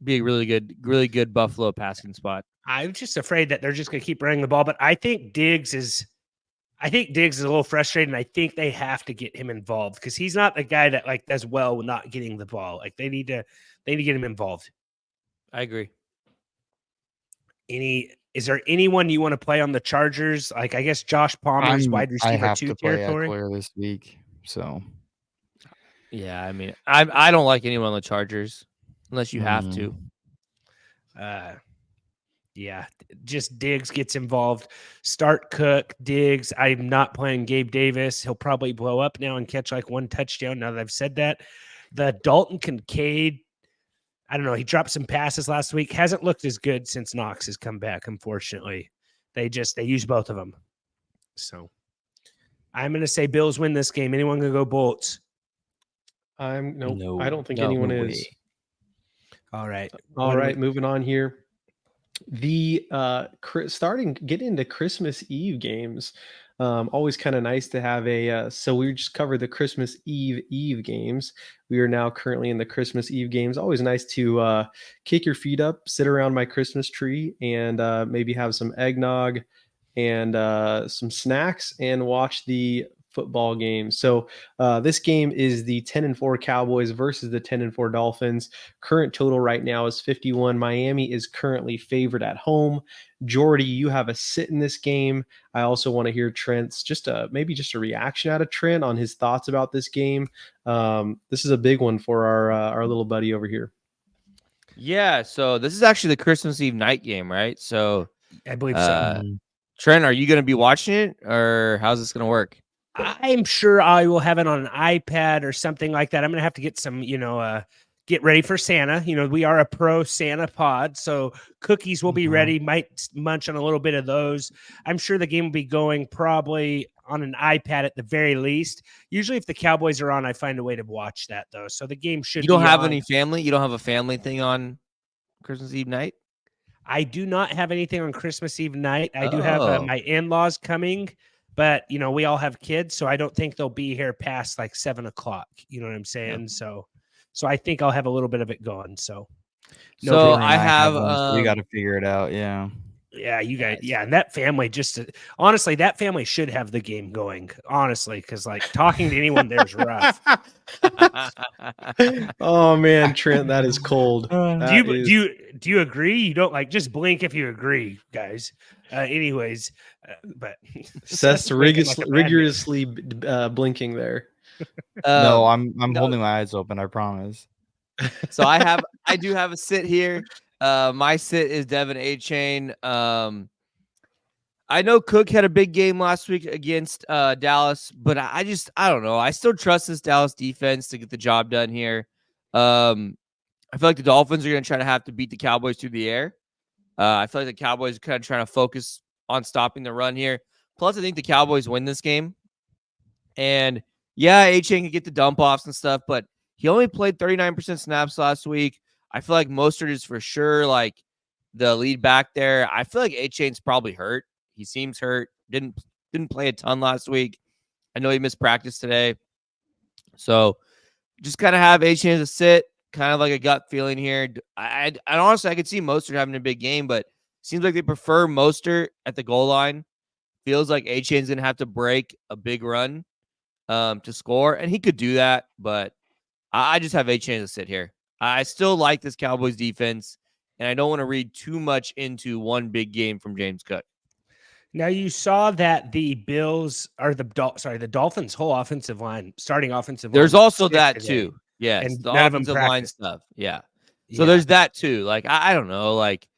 Be a really good Buffalo passing spot. I'm just afraid that they're just gonna keep running the ball. But I think Diggs is a little frustrated, and I think they have to get him involved because he's not the guy that like does well with not getting the ball. Like they need to get him involved. I agree. Is there anyone you want to play on the Chargers? Like, I guess Josh Palmer's wide receiver 2 territory Eckler this week. So, yeah, I mean, I don't like anyone on the Chargers unless you have to. Yeah, just Diggs gets involved. Start Cook, Diggs. I'm not playing Gabe Davis. He'll probably blow up now and catch like one touchdown. Now that I've said that, the Dalton Kincaid. I don't know. He dropped some passes last week. Hasn't looked as good since Knox has come back, unfortunately. They use both of them. So I'm going to say Bills win this game. Anyone going to go Bolts? No, I don't think anyone is. All right. Moving on here. The getting into Christmas Eve games. Always kind of nice to have so we just covered the Christmas Eve games. We are now currently in the Christmas Eve games. Always nice to kick your feet up, sit around my Christmas tree, and maybe have some eggnog and some snacks and watch the football game. So this game is the 10-4 Cowboys versus the 10-4 Dolphins. Current total right now is 51. Miami is currently favored at home. Jordy, you have a sit in this game. I also want to hear Trent's maybe just a reaction out of Trent on his thoughts about this game. This is a big one for our little buddy over here. Yeah, so this is actually the Christmas Eve night game, right? So I believe so. Trent, are you going to be watching it, or how's this going to work? I'm sure I will have it on an iPad or something like that. I'm going to have to get some, get ready for Santa. We are a pro Santa pod, so cookies will be ready. Might munch on a little bit of those. I'm sure the game will be going probably on an iPad at the very least. Usually if the Cowboys are on, I find a way to watch that though. So the game should be You don't have on. any family? You don't have a family thing on Christmas Eve night? I do not have anything on Christmas Eve night. I do have my in-laws coming. But, we all have kids, so I don't think they'll be here past like 7:00. You know what I'm saying? Yep. So I think I'll have a little bit of it going. So I have we got to figure it out. Yeah. Yeah, you guys. Yeah, and that family honestly, that family should have the game going. Honestly, because like talking to anyone there is rough. Oh man, Trent, that is cold. Do you agree? You don't just blink if you agree, guys. Anyways, but Seth's rigorously blinking there. No, I'm holding my eyes open. I promise. So I do have a sit here. My sit is Devin A-Chain. I know Cook had a big game last week against Dallas, but I don't know. I still trust this Dallas defense to get the job done here. I feel like the Dolphins are going to try to have to beat the Cowboys through the air. I feel like the Cowboys are kind of trying to focus on stopping the run here. Plus, I think the Cowboys win this game. And yeah, A-Chain can get the dump offs and stuff, but he only played 39% snaps last week. I feel like Mostert is for sure like the lead back there. I feel like A-Chain's probably hurt. He seems hurt. Didn't play a ton last week. I know he missed practice today. So just kind of have A-Chain as a sit, kind of like a gut feeling here. I honestly, I could see Mostert having a big game, but seems like they prefer Mostert at the goal line. Feels like A-Chain's going to have to break a big run to score, and he could do that, but I just have A-Chain as a sit here. I still like this Cowboys defense, and I don't want to read too much into one big game from James Cook. Now you saw that the Dolphins' whole offensive line, starting offensive line. There's also that too. Yes, and the none of them offensive line practiced. stuff. Yeah. So there's that too. Like I don't know. Like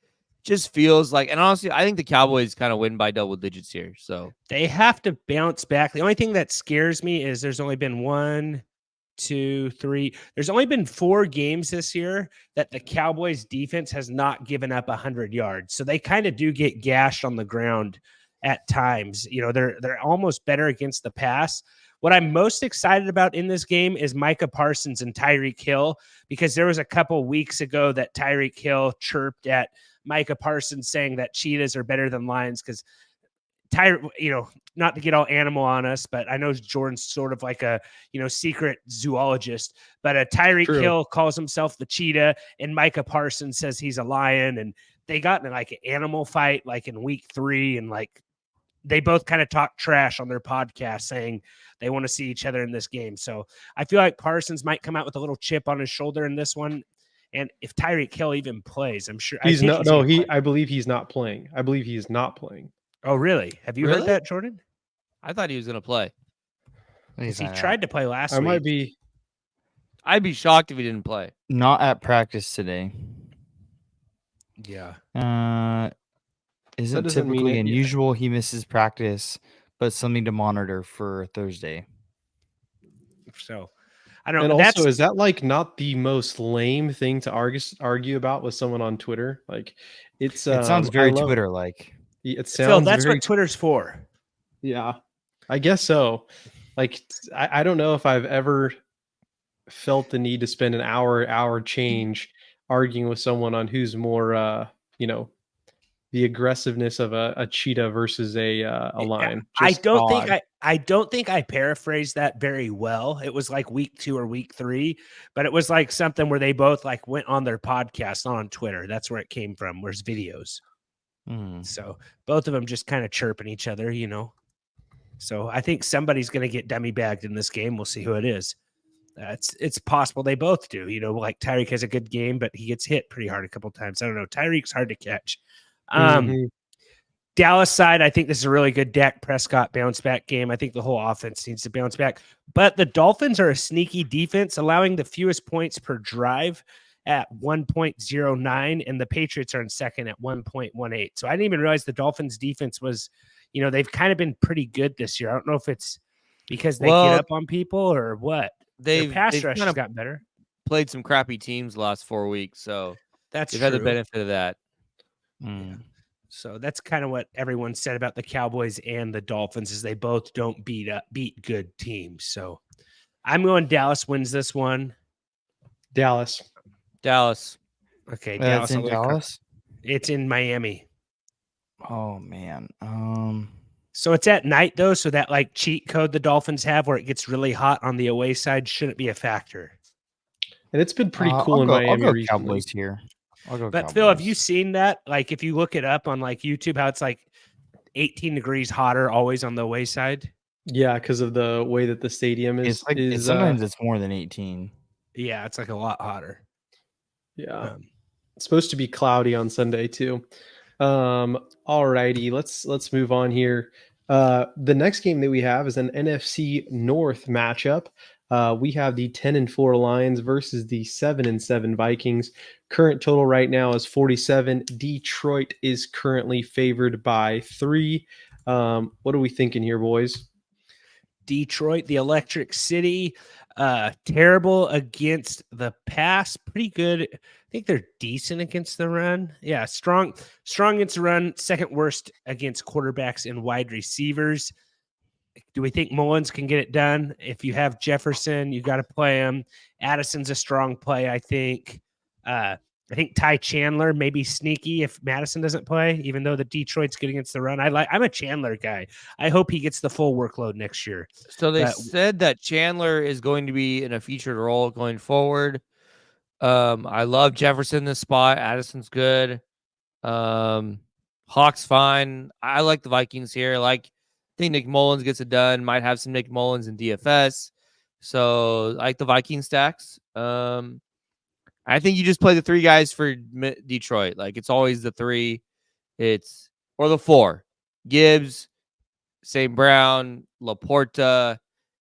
just feels like, and honestly, I think the Cowboys kind of win by double digits here. So they have to bounce back. The only thing that scares me is there's only been 1, 2, 3. There's only been 4 games this year that the Cowboys defense has not given up 100 yards. So they kind of do get gashed on the ground at times. You know, they're almost better against the pass. What I'm most excited about in this game is Micah Parsons and Tyreek Hill, because there was a couple weeks ago that Tyreek Hill chirped at Micah Parsons saying that cheetahs are better than lions because not to get all animal on us, but I know Jordan's sort of like a, secret zoologist, but Tyreek Hill calls himself the cheetah and Micah Parsons says he's a lion, and they got in like an animal fight, like in week 3. And like, they both kind of talk trash on their podcast saying they want to see each other in this game. So I feel like Parsons might come out with a little chip on his shoulder in this one. And if Tyreek Hill even plays, I'm sure I believe he's not playing. I believe he is not playing. Oh, really? Have you heard that, Jordan? I thought he was going to play. He tried to play last week. Might be. I'd be shocked if he didn't play. Not at practice today. Yeah. Isn't typically unusual. He misses practice, but something to monitor for Thursday. So, I don't know. And also, is that like not the most lame thing to argue about with someone on Twitter? Like, it sounds very Twitter-like. It sounds. Phil, that's what Twitter's for. Yeah, I guess so. Like, I don't know if I've ever felt the need to spend an hour change arguing with someone on who's more, the aggressiveness of a cheetah versus a lion. I don't think I paraphrased that very well. It was like week 2 or week 3, but it was like something where they both like went on their podcast, not on Twitter. That's where it came from. Where's videos? So both of them just kind of chirping each other, So I think somebody's going to get dummy bagged in this game. We'll see who it is. It's possible they both do. Like Tyreek has a good game, but he gets hit pretty hard a couple times. I don't know. Tyreek's hard to catch. Dallas side, I think this is a really good Dak Prescott bounce back game. I think the whole offense needs to bounce back. But the Dolphins are a sneaky defense, allowing the fewest points per drive at 1.09, and the Patriots are in second at 1.18. So I didn't even realize the Dolphins defense was, they've kind of been pretty good this year. I don't know if it's because they get up on people or what. Their pass rush has gotten better. Played some crappy teams the last 4 weeks, so they've had the benefit of that. Yeah. So that's kind of what everyone said about the Cowboys and the Dolphins, is they both don't beat good teams. So I'm going Dallas wins this one. Dallas. Okay, Dallas. It's in Dallas? It's in Miami. Oh man. So it's at night though, so that like cheat code the Dolphins have where it gets really hot on the away side shouldn't be a factor. And it's been pretty cool in Miami I'll go recently. Cowboys here. But Phil, have you seen that? Like, if you look it up on like YouTube, how it's like 18 degrees hotter always on the away side? Yeah, because of the way that the stadium is. Sometimes it's more than 18. Yeah, it's like a lot hotter. Yeah, it's supposed to be cloudy on Sunday too. All righty, let's move on here. The next game that we have is an NFC North matchup. We have the 10-4 Lions versus the 7-7 Vikings. Current total right now is 47. Detroit is currently favored by 3. What are we thinking here, boys? Detroit, the Electric City, terrible against the pass, pretty good. I think they're decent against the run. Yeah, strong against the run, second worst against quarterbacks and wide receivers. Do we think Mullins can get it done? If you have Jefferson, you got to play him. Addison's a strong play, I think. I think Ty Chandler may be sneaky if Madison doesn't play, even though the Detroit's good against the run. I'm a Chandler guy. I hope he gets the full workload next year. So they said that Chandler is going to be in a featured role going forward. I love Jefferson in this spot. Addison's good. Hawk's fine. I like the Vikings here. I think Nick Mullins gets it done. Might have some Nick Mullins in DFS. So I like the Viking stacks. I think you just play the 3 guys for Detroit. It's always the 3. Or the 4. Gibbs, St. Brown, Laporta,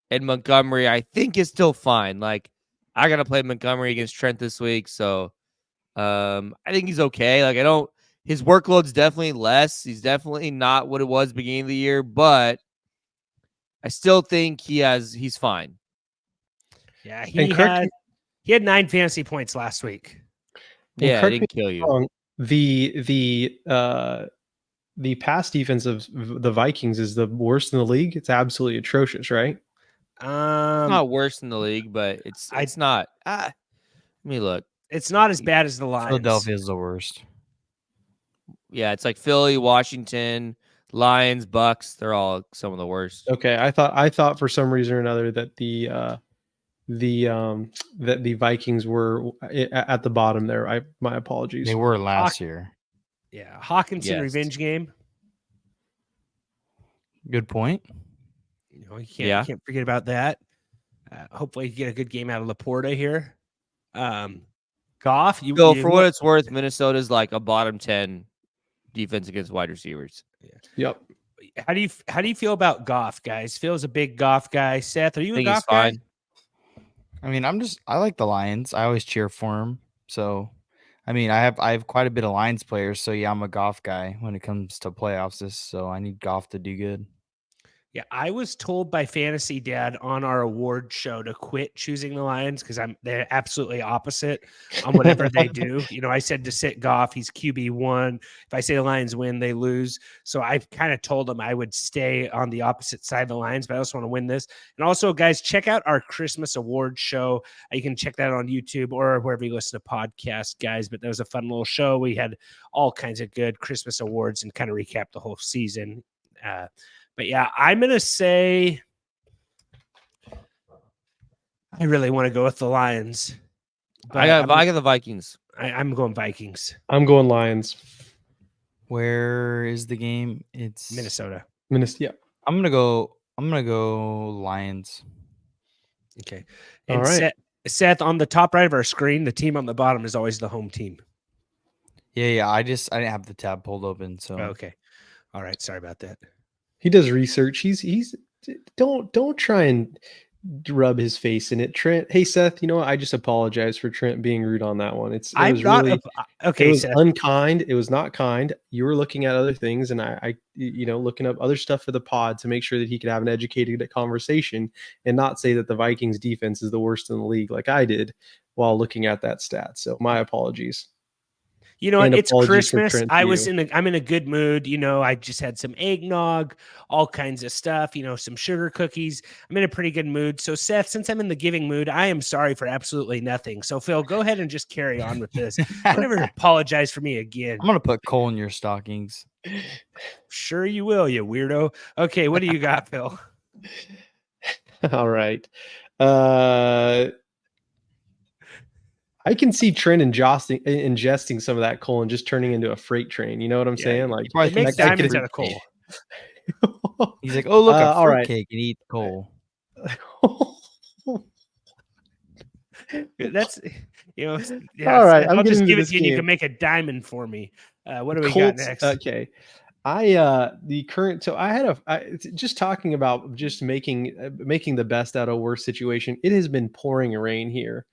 and Montgomery, I think is still fine. I got to play Montgomery against Trent this week. So I think he's okay. His workload's definitely less. He's definitely not what it was beginning of the year, but I still think he's fine. Yeah, he had 9 fantasy points last week. Yeah, I didn't kill you. The pass defense of the Vikings is the worst in the league. It's absolutely atrocious, right? It's not worse in the league, but it's not. Let me look. It's not as bad as the Lions. Philadelphia is the worst. Yeah, it's like Philly, Washington, Lions, Bucks. They're all some of the worst. Okay, I thought for some reason or another that the Vikings were at the bottom there. My apologies. They were last year. Yeah, Hawkinson revenge game. Good point. You can't forget about that. Hopefully, you get a good game out of Laporta here. Goff, for what it's worth, Minnesota's like a bottom 10 defense against wide receivers. Yeah. Yep. How do you feel about Goff, guys? Phil's a big Goff guy. Seth, are you a Goff guy? Fine. I mean, I like the Lions. I always cheer for him. So, I mean, I have quite a bit of Lions players. So yeah, I'm a Goff guy when it comes to playoffs. So I need Goff to do good. Yeah, I was told by Fantasy Dad on our award show to quit choosing the Lions because they're absolutely opposite on whatever they do. I said to sit Goff, he's QB1. If I say the Lions win, they lose. So I kind of told him I would stay on the opposite side of the Lions, but I also want to win this. And also, guys, check out our Christmas award show. You can check that on YouTube or wherever you listen to podcasts, guys. But that was a fun little show. We had all kinds of good Christmas awards and kind of recap the whole season. But yeah, I'm going to say I really want to go with the Lions. I got the Vikings. I'm going Vikings. I'm going Lions. Where is the game? It's Minnesota. Yeah. I'm gonna go Lions. Okay. And all right. Seth, on the top right of our screen, the team on the bottom is always the home team. Yeah. I didn't have the tab pulled open. So okay. All right. Sorry about that. He does research. He's don't try and rub his face in it, Trent. Hey Seth, I just apologize for Trent being rude on that one. It was Seth. Unkind. It was not kind. You were looking at other things, and I looking up other stuff for the pod to make sure that he could have an educated conversation and not say that the Vikings defense is the worst in the league like I did while looking at that stat. So my apologies. It's Christmas. I'm in a good mood. I just had some eggnog, all kinds of stuff, some sugar cookies. I'm in a pretty good mood. So Seth, since I'm in the giving mood, I am sorry for absolutely nothing. So Phill, go ahead and just carry on with this. Don't ever apologize for me again. I'm going to put coal in your stockings. Sure you will, you weirdo. Okay. What do you got, Phill? All right. I can see Trent ingesting some of that coal and just turning into a freight train. You know what I'm saying? Like, it makes diamonds out of coal. He's like, oh, look, a fruitcake and eat coal. That's, all right. I'll just give it to you and you can make a diamond for me. What do we got next? Okay. The current, so I had just talking about just making the best out of a worse situation. It has been pouring rain here,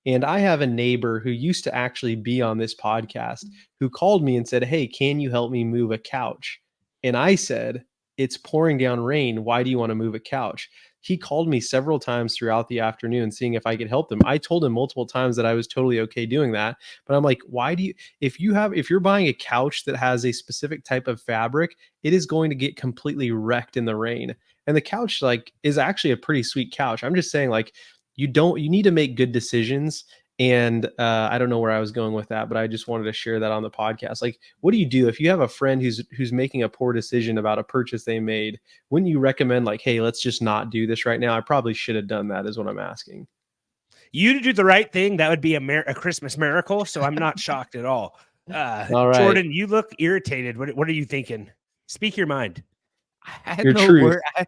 and I have a neighbor who used to actually be on this podcast who called me and said, "Hey, can you help me move a couch?" And I said, "It's pouring down rain. Why do you want to move a couch?" He called me several times throughout the afternoon, seeing if I could help him. I told him multiple times that I was totally okay doing that, but I'm like, why do you? If you're buying a couch that has a specific type of fabric, it is going to get completely wrecked in the rain. And the couch is actually a pretty sweet couch. I'm just saying you need to make good decisions. And I don't know where I was going with that, but I just wanted to share that on the podcast. What do you do if you have a friend who's making a poor decision about a purchase they made? Wouldn't you recommend hey, let's just not do this right now? I probably should have done that, is what I'm asking. You to do the right thing, that would be a Christmas miracle. So I'm not shocked at all. All right. Jordan, you look irritated. What are you thinking? Speak your mind. I had Your no truth. word.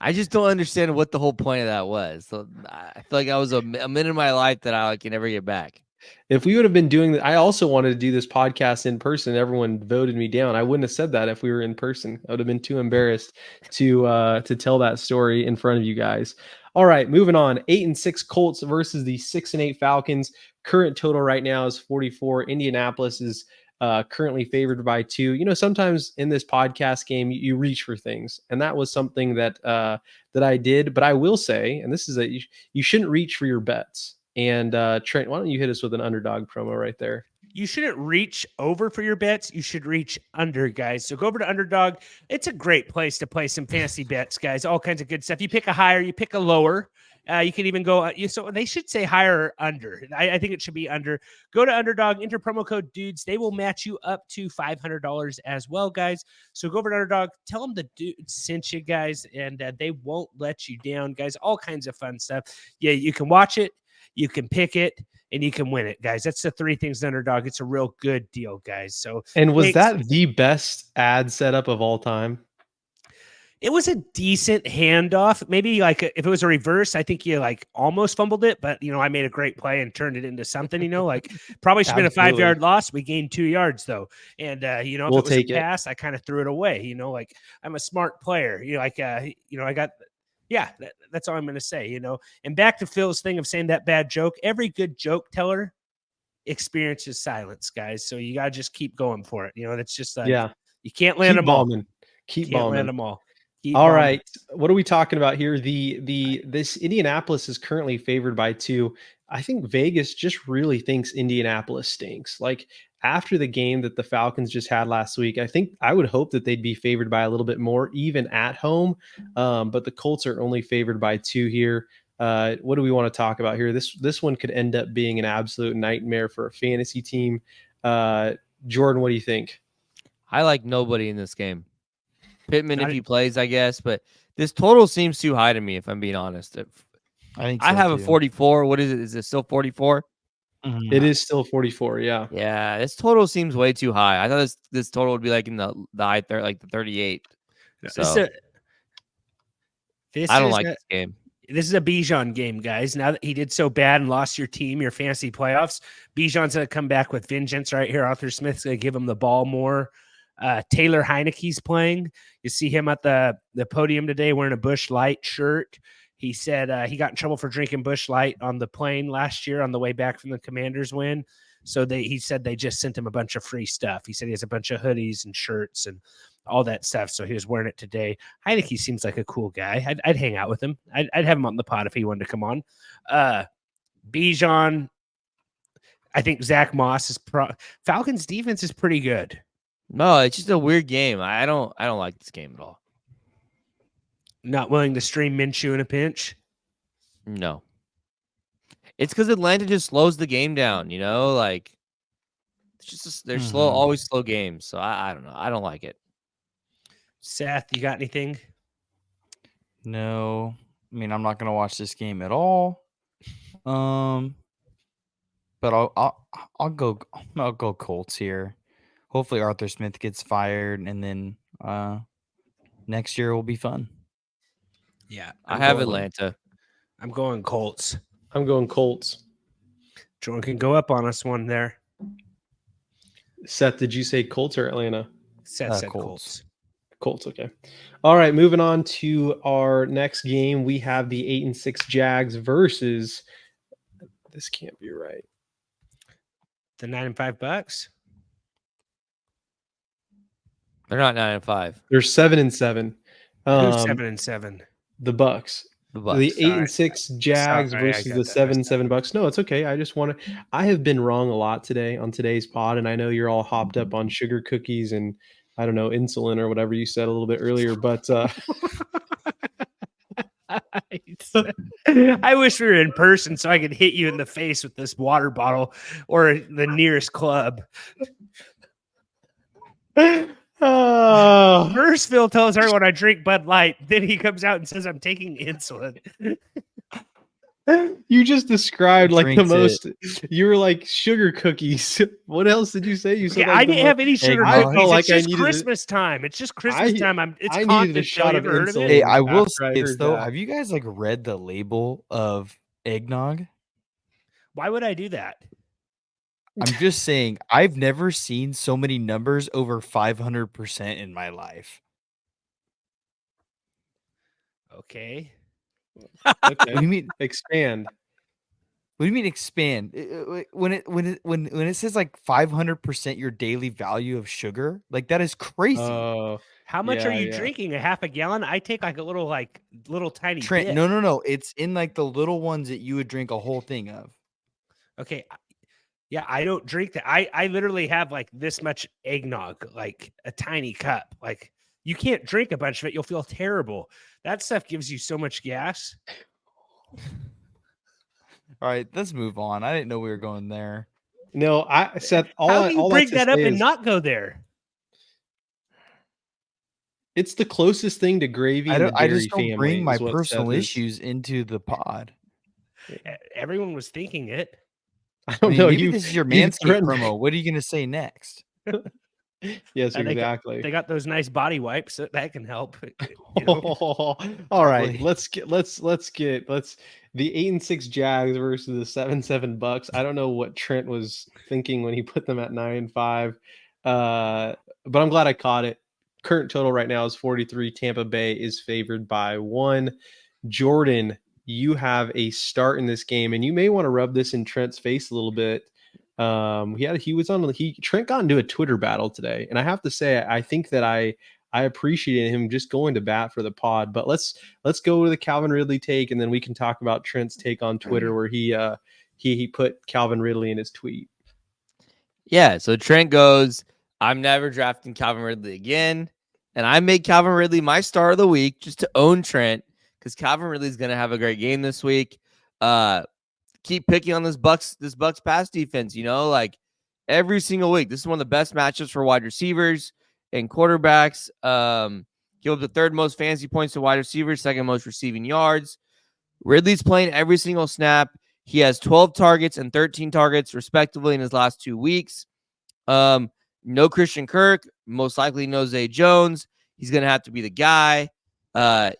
I just don't understand what the whole point of that was. So I feel like I was a minute in my life that I can never get back. If we would have been doing that, I also wanted to do this podcast in person. Everyone voted me down. I wouldn't have said that if we were in person. I would have been too embarrassed to tell that story in front of you guys. All right, moving on. 8-6 Colts versus the 6-8 Falcons. Current total right now is 44. Indianapolis is currently favored by 2. You know, sometimes in this podcast game, you reach for things, and that was something that I did. But I will say, and this is you shouldn't reach for your bets. And Trent, why don't you hit us with an underdog promo right there? You shouldn't reach over for your bets. You should reach under, guys. So go over to Underdog. It's a great place to play some fantasy bets, guys. All kinds of good stuff. You pick a higher, you pick a lower. You can even go. So they should say higher or under. I think it should be under. Go to Underdog. Enter promo code dudes. They will match you up to $500 as well, guys. So go over to Underdog. Tell them the dudes sent you, guys, and they won't let you down, guys. All kinds of fun stuff. Yeah, you can watch it. You can pick it, and you can win it, guys. That's the 3 things Underdog. It's a real good deal, guys. So, and was that the best ad setup of all time? It was a decent handoff. Maybe if it was a reverse, I think you almost fumbled it, but I made a great play and turned it into something. Probably should have been a 5-yard loss. We gained 2 yards though, and if we'll it was a pass, I kind of threw it away. I'm a smart player. I got. Yeah, that's all I'm going to say, And back to Phil's thing of saying that bad joke. Every good joke teller experiences silence, guys. So you got to just keep going for it. That's just you can't land them all. Keep bombing. Land them all. All right. What are we talking about here? This Indianapolis is currently favored by 2. I think Vegas just really thinks Indianapolis stinks. After the game that the Falcons just had last week, I would hope that they'd be favored by a little bit more, even at home. But the Colts are only favored by 2 here. What do we want to talk about here? This one could end up being an absolute nightmare for a fantasy team. Jordan, what do you think? I like nobody in this game. Pittman, if he plays, I guess, but this total seems too high to me, if I'm being honest. I think so I have too. a 44. What is it? Is it still 44? Mm-hmm. It is still 44. Yeah. Yeah. This total seems way too high. I thought this total would be in the high there, the 38. So I don't like this game. This is a Bijan game, guys. Now that he did so bad and lost your team, your fantasy playoffs, Bijan's going to come back with vengeance right here. Arthur Smith's going to give him the ball more. Taylor Heineke's playing. You see him at the podium today wearing a Busch Light shirt. He said he got in trouble for drinking Busch Light on the plane last year on the way back from the Commanders win. So he said they just sent him a bunch of free stuff. He said he has a bunch of hoodies and shirts and all that stuff. So he was wearing it today. Heineke seems like a cool guy. I'd hang out with him. I'd have him on the pod if he wanted to come on. Bijan, I think Zach Moss is Falcons defense is pretty good. No, it's just a weird game. I don't like this game at all. Not willing to stream Minshew in a pinch? No. It's because Atlanta just slows the game down, it's just they're slow, always slow games. So I don't know. I don't like it. Seth, you got anything? No. I mean, I'm not gonna watch this game at all. But I'll go Colts here. Hopefully Arthur Smith gets fired, and then next year will be fun. Yeah, I have Atlanta. I'm going Colts. I'm going Colts. Jordan can go up on us one there. Seth, did you say Colts or Atlanta? Seth said Colts. Colts. Okay. All right. Moving on to our next game. We have the 8-6 Jags versus. This can't be right. The 9-5 Bucks. They're not 9-5. They're 7-7. Who's 7-7? The Bucks. The Bucks. The 8-6 Jags Sorry, I versus got the that messed 7-7 Bucks. No, it's okay. I just want to. I have been wrong a lot today on today's pod, and I know you're all hopped up on sugar cookies and I don't know, insulin or whatever you said a little bit earlier. But I wish we were in person so I could hit you in the face with this water bottle or the nearest club. First, Phill tells everyone I drink Bud Light. Then he comes out and says I'm taking insulin. You just described like the Drinks most. You were like sugar cookies. What else did you say? You said Okay, like I the didn't have any sugar I cookies. felt like It's I just needed Christmas time. It's just Christmas time. It's I needed content. a shot of You ever heard of insulin. it? Hey, I will after I say this heard though. that. Have you guys like read the label of eggnog? Why would I do that? I'm just saying, I've never seen so many numbers over 500% in my life. Okay. What do Okay, you mean? expand. What do you mean expand? When it says like 500% your daily value of sugar, like that is crazy. Oh, How much are yeah, you yeah. drinking? A half a gallon? I take like a little tiny Trent, bit. no. It's in like the little ones that you would drink a whole thing of. Okay. Yeah, I don't drink that. I literally have like this much eggnog, like a tiny cup. Like you can't drink a bunch of it. You'll feel terrible. That stuff gives you so much gas. All right, let's move on. I didn't know we were going there. No, I Seth. How do you bring to that up say and is not go there? it's the closest thing to gravy in the I dairy just don't family. bring my is what personal Seth is. issues into the pod. Everyone was thinking it. I I don't mean, know. maybe You this is your you Manscaped threatened- promo. What are you going to say next? Yes, And exactly. They got those nice body wipes that can help. You know? All right, Probably. let's get the 8-6 Jags versus the 7-7 Bucks. I don't know what Trent was thinking when he put them at 9-5, but I'm glad I caught it. Current total right now is 43. Tampa Bay is favored by 1. Jordan, you have a start in this game, and you may want to rub this in Trent's face a little bit. Trent got into a Twitter battle today, and I have to say I think that I appreciated him just going to bat for the pod. But let's go to the Calvin Ridley take, and then we can talk about Trent's take on Twitter where he put Calvin Ridley in his tweet. Yeah, so Trent goes, I'm never drafting Calvin Ridley again. And I made Calvin Ridley my star of the week just to own Trent because Calvin Ridley's going to have a great game this week. Keep picking on this Bucks pass defense, like every single week. This is one of the best matchups for wide receivers and quarterbacks. Give up the third most fantasy points to wide receivers, second most receiving yards. Ridley's playing every single snap. He has 12 targets and 13 targets, respectively, in his last 2 weeks. No Christian Kirk, most likely no Zay Jones. He's going to have to be the guy.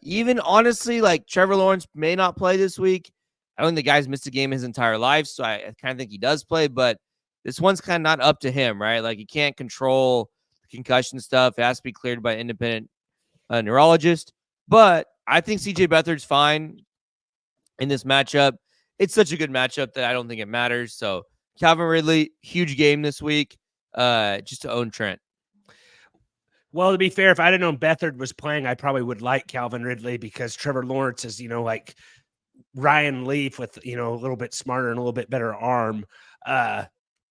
Even honestly, like Trevor Lawrence may not play this week. I don't think the guy's missed a game his entire life, so I kind of think he does play, but this one's kind of not up to him, right? Like he can't control the concussion stuff. It has to be cleared by an independent neurologist. But I think CJ Beathard's fine in this matchup. It's such a good matchup that I don't think it matters. So Calvin Ridley, huge game this week, just to own Trent. Well, to be fair, if I'd have known Beathard was playing, I probably would like Calvin Ridley because Trevor Lawrence is, like Ryan Leaf with, a little bit smarter and a little bit better arm.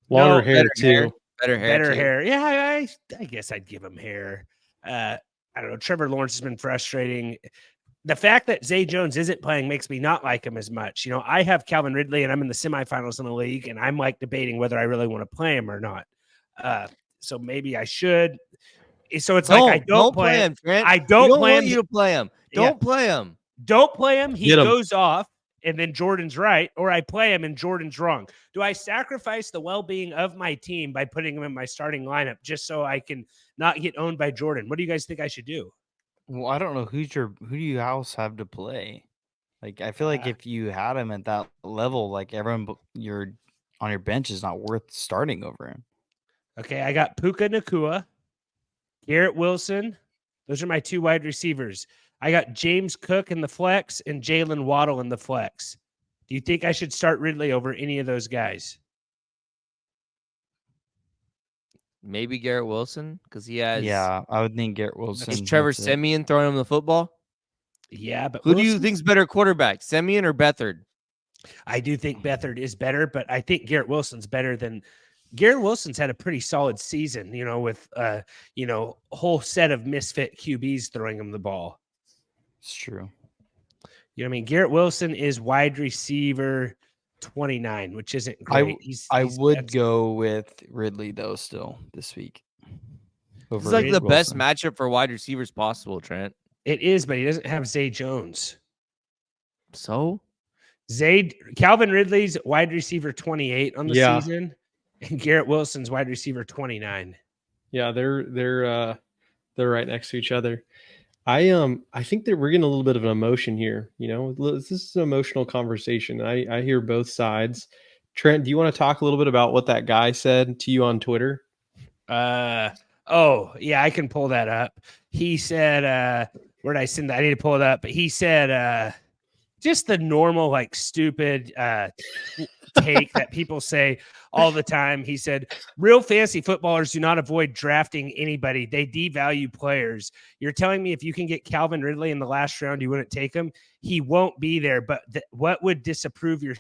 Longer hair too. Better hair. Yeah, I guess I'd give him hair. I don't know. Trevor Lawrence has been frustrating. The fact that Zay Jones isn't playing makes me not like him as much. I have Calvin Ridley and I'm in the semifinals in the league and I'm like debating whether I really want to play him or not. So maybe I should. So it's like I don't play him. Trent. I don't play want him. you to play him. Don't play him. Don't play him. He Get him. goes off, and then Jordan's right, or I play him and Jordan's wrong. Do I sacrifice the well-being of my team by putting him in my starting lineup just so I can not get owned by Jordan? What do you guys think I should do? Well, I don't know who do you else have to play? Like I feel like if you had him at that level, like everyone you're on your bench is not worth starting over him. Okay, I got Puka Nacua, Garrett Wilson, Those are my 2 wide receivers. I got James Cook in the flex and Jalen Waddle in the flex. Do you think I should start Ridley over any of those guys? Maybe Garrett Wilson because he has. Yeah, I would think Garrett Is Wilson. Trevor that's it. Simeon throwing him the football? Yeah, but Who do you Wilson's- think's better quarterback, Simeon or Beathard? I do think Beathard is better, but I think Garrett Wilson's better than Garrett Wilson's had a pretty solid season, with a whole set of misfit QBs throwing him the ball. It's true. You know what I mean? Garrett Wilson is wide receiver 29, which isn't great. I would go with Ridley though still this week. This is like the best matchup for wide receivers possible, Trent. It is, but he doesn't have Zay Jones. So Calvin Ridley's wide receiver 28 on the season, and Garrett Wilson's wide receiver 29. Yeah, they're right next to each other. I think that we're getting a little bit of an emotion here. This is an emotional conversation. I hear both sides. Trent, do you want to talk a little bit about what that guy said to you on Twitter? Oh yeah, I can pull that up. He said, where did I send that? I need to pull it up. But he said, just the normal, like, stupid take that people say all the time. He said, real fantasy footballers do not avoid drafting anybody. They devalue players. You're telling me if you can get Calvin Ridley in the last round, you wouldn't take him? He won't be there. But what would disapprove your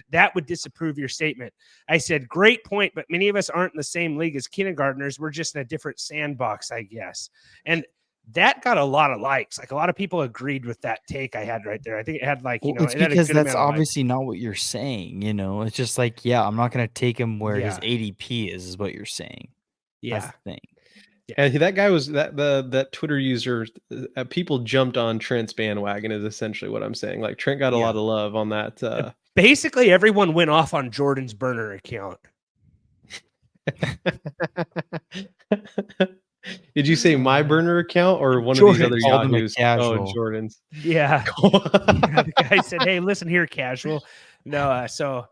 statement? I said, great point, but many of us aren't in the same league as kindergartners. We're just in a different sandbox, I guess. And that got a lot of likes. Like, a lot of people agreed with that take I had right there. I think it had it's because that's obviously not what you're saying. It's just like, I'm not going to take him where his ADP is what you're saying. Yeah. That's the thing. And that guy was that Twitter user. People jumped on Trent's bandwagon is essentially what I'm saying. Like, Trent got a lot of love on that. Basically, everyone went off on Jordan's burner account. Did you say my burner account or one Jordan of these other Yahoos? Casual. Jordan's. Yeah. The guy said, hey, listen here, casual. No, so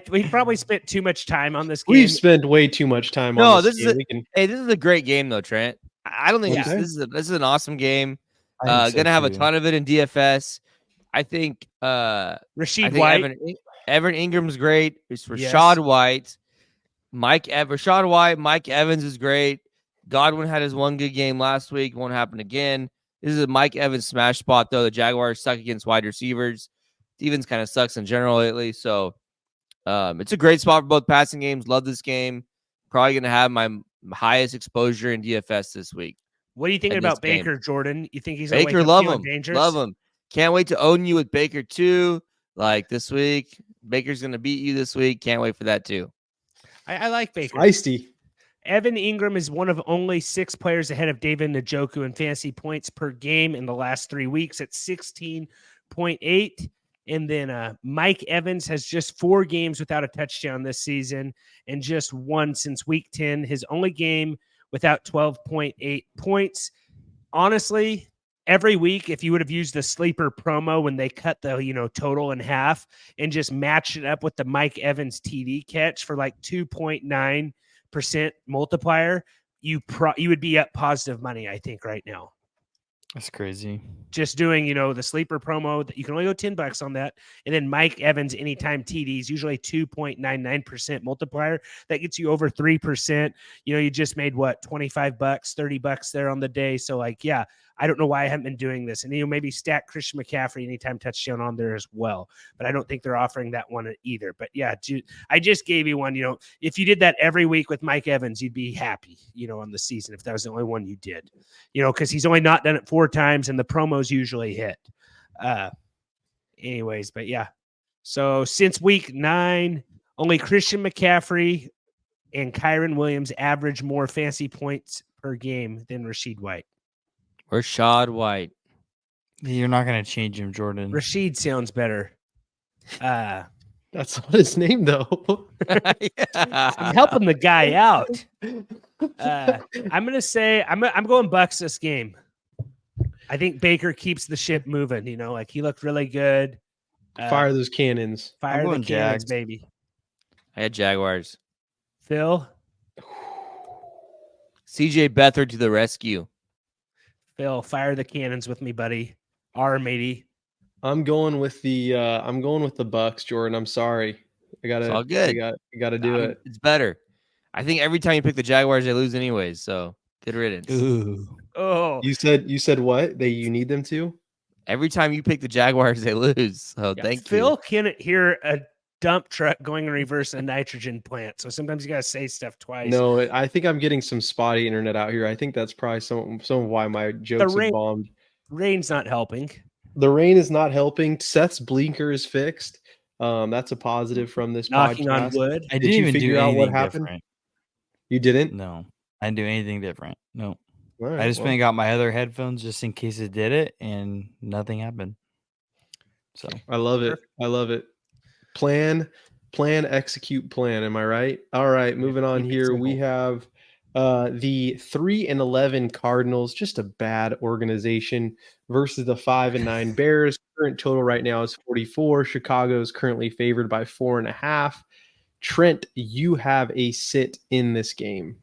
we probably spent too much time on this game. We've spent way too much time on this game. This is a great game though, Trent. I don't think this is an awesome game. Gonna have a ton of it in DFS. I think Rashid White. Evan Ingram's great. It's Rashad White. Rashad White, Mike Evans is great. Godwin had his one good game last week. Won't happen again. This is a Mike Evans smash spot, though. The Jaguars suck against wide receivers. Stevens kind of sucks in general lately. So it's a great spot for both passing games. Love this game. Probably going to have my highest exposure in DFS this week. What are you thinking about Baker, Jordan? You think he's Baker? Love him. Love him. Can't wait to own you with Baker, too. Like this week. Baker's going to beat you this week. Can't wait for that, too. I like Baker. Feisty. Evan Ingram is one of only 6 players ahead of David Njoku in fantasy points per game in the last 3 weeks at 16.8. And then Mike Evans has just 4 games without a touchdown this season and just 1 since week 10. His only game without 12.8 points. Honestly, every week, if you would have used the sleeper promo when they cut the total in half and just matched it up with the Mike Evans TD catch for like 2.9% multiplier, you would be up positive money, I think, right now. That's crazy. Just doing, the sleeper promo that you can only go $10 on that. And then Mike Evans anytime TDs, usually 2.99% multiplier. That gets you over 3%. You just made what, $25, $30 there on the day. So I don't know why I haven't been doing this. And maybe stack Christian McCaffrey anytime touchdown on there as well. But I don't think they're offering that one either. But yeah, I just gave you one. If you did that every week with Mike Evans, you'd be happy, on the season if that was the only one you did. Because he's only not done it 4 times and the promos usually hit. Anyways, but yeah. So since week 9, only Christian McCaffrey and Kyron Williams average more fantasy points per game than Rashid White. Rashad White. You're not going to change him, Jordan. Rashid sounds better. That's not his name, though. I'm helping the guy out. I'm going to say I'm going Bucks this game. I think Baker keeps the ship moving. He looked really good. Fire those cannons. Fire the cannons, baby. I had Jaguars. Phill. CJ Beathard to the rescue. Phill, fire the cannons with me, buddy. R matey. I'm going with the Bucks, Jordan. I'm sorry. It's all good. I gotta do it. It's better. I think every time you pick the Jaguars, they lose anyways. So good riddance. Ooh. Oh, You said what? You need them to? Every time you pick the Jaguars, they lose. So yeah. thank Phill you. can't hear a dump truck going in reverse in a nitrogen plant. So sometimes you got to say stuff twice. No, I think I'm getting some spotty internet out here. I think that's probably some of why my jokes have bombed. Rain's not helping. The rain is not helping. Seth's blinker is fixed. That's a positive from this Knocking podcast. on wood. I Did didn't you even figure do out what anything happened? different. You didn't? No, I didn't do anything different. No, All right, I just well, went and got my other headphones just in case it did it, and nothing happened. So I love it. I love it. Plan, execute, plan. Am I right? All right, moving on Keep it here. We simple. have the 3-11 Cardinals, just a bad organization, versus the 5-9 Bears. Current total right now is 44. Chicago is currently favored by 4.5. Trent, you have a sit in this game.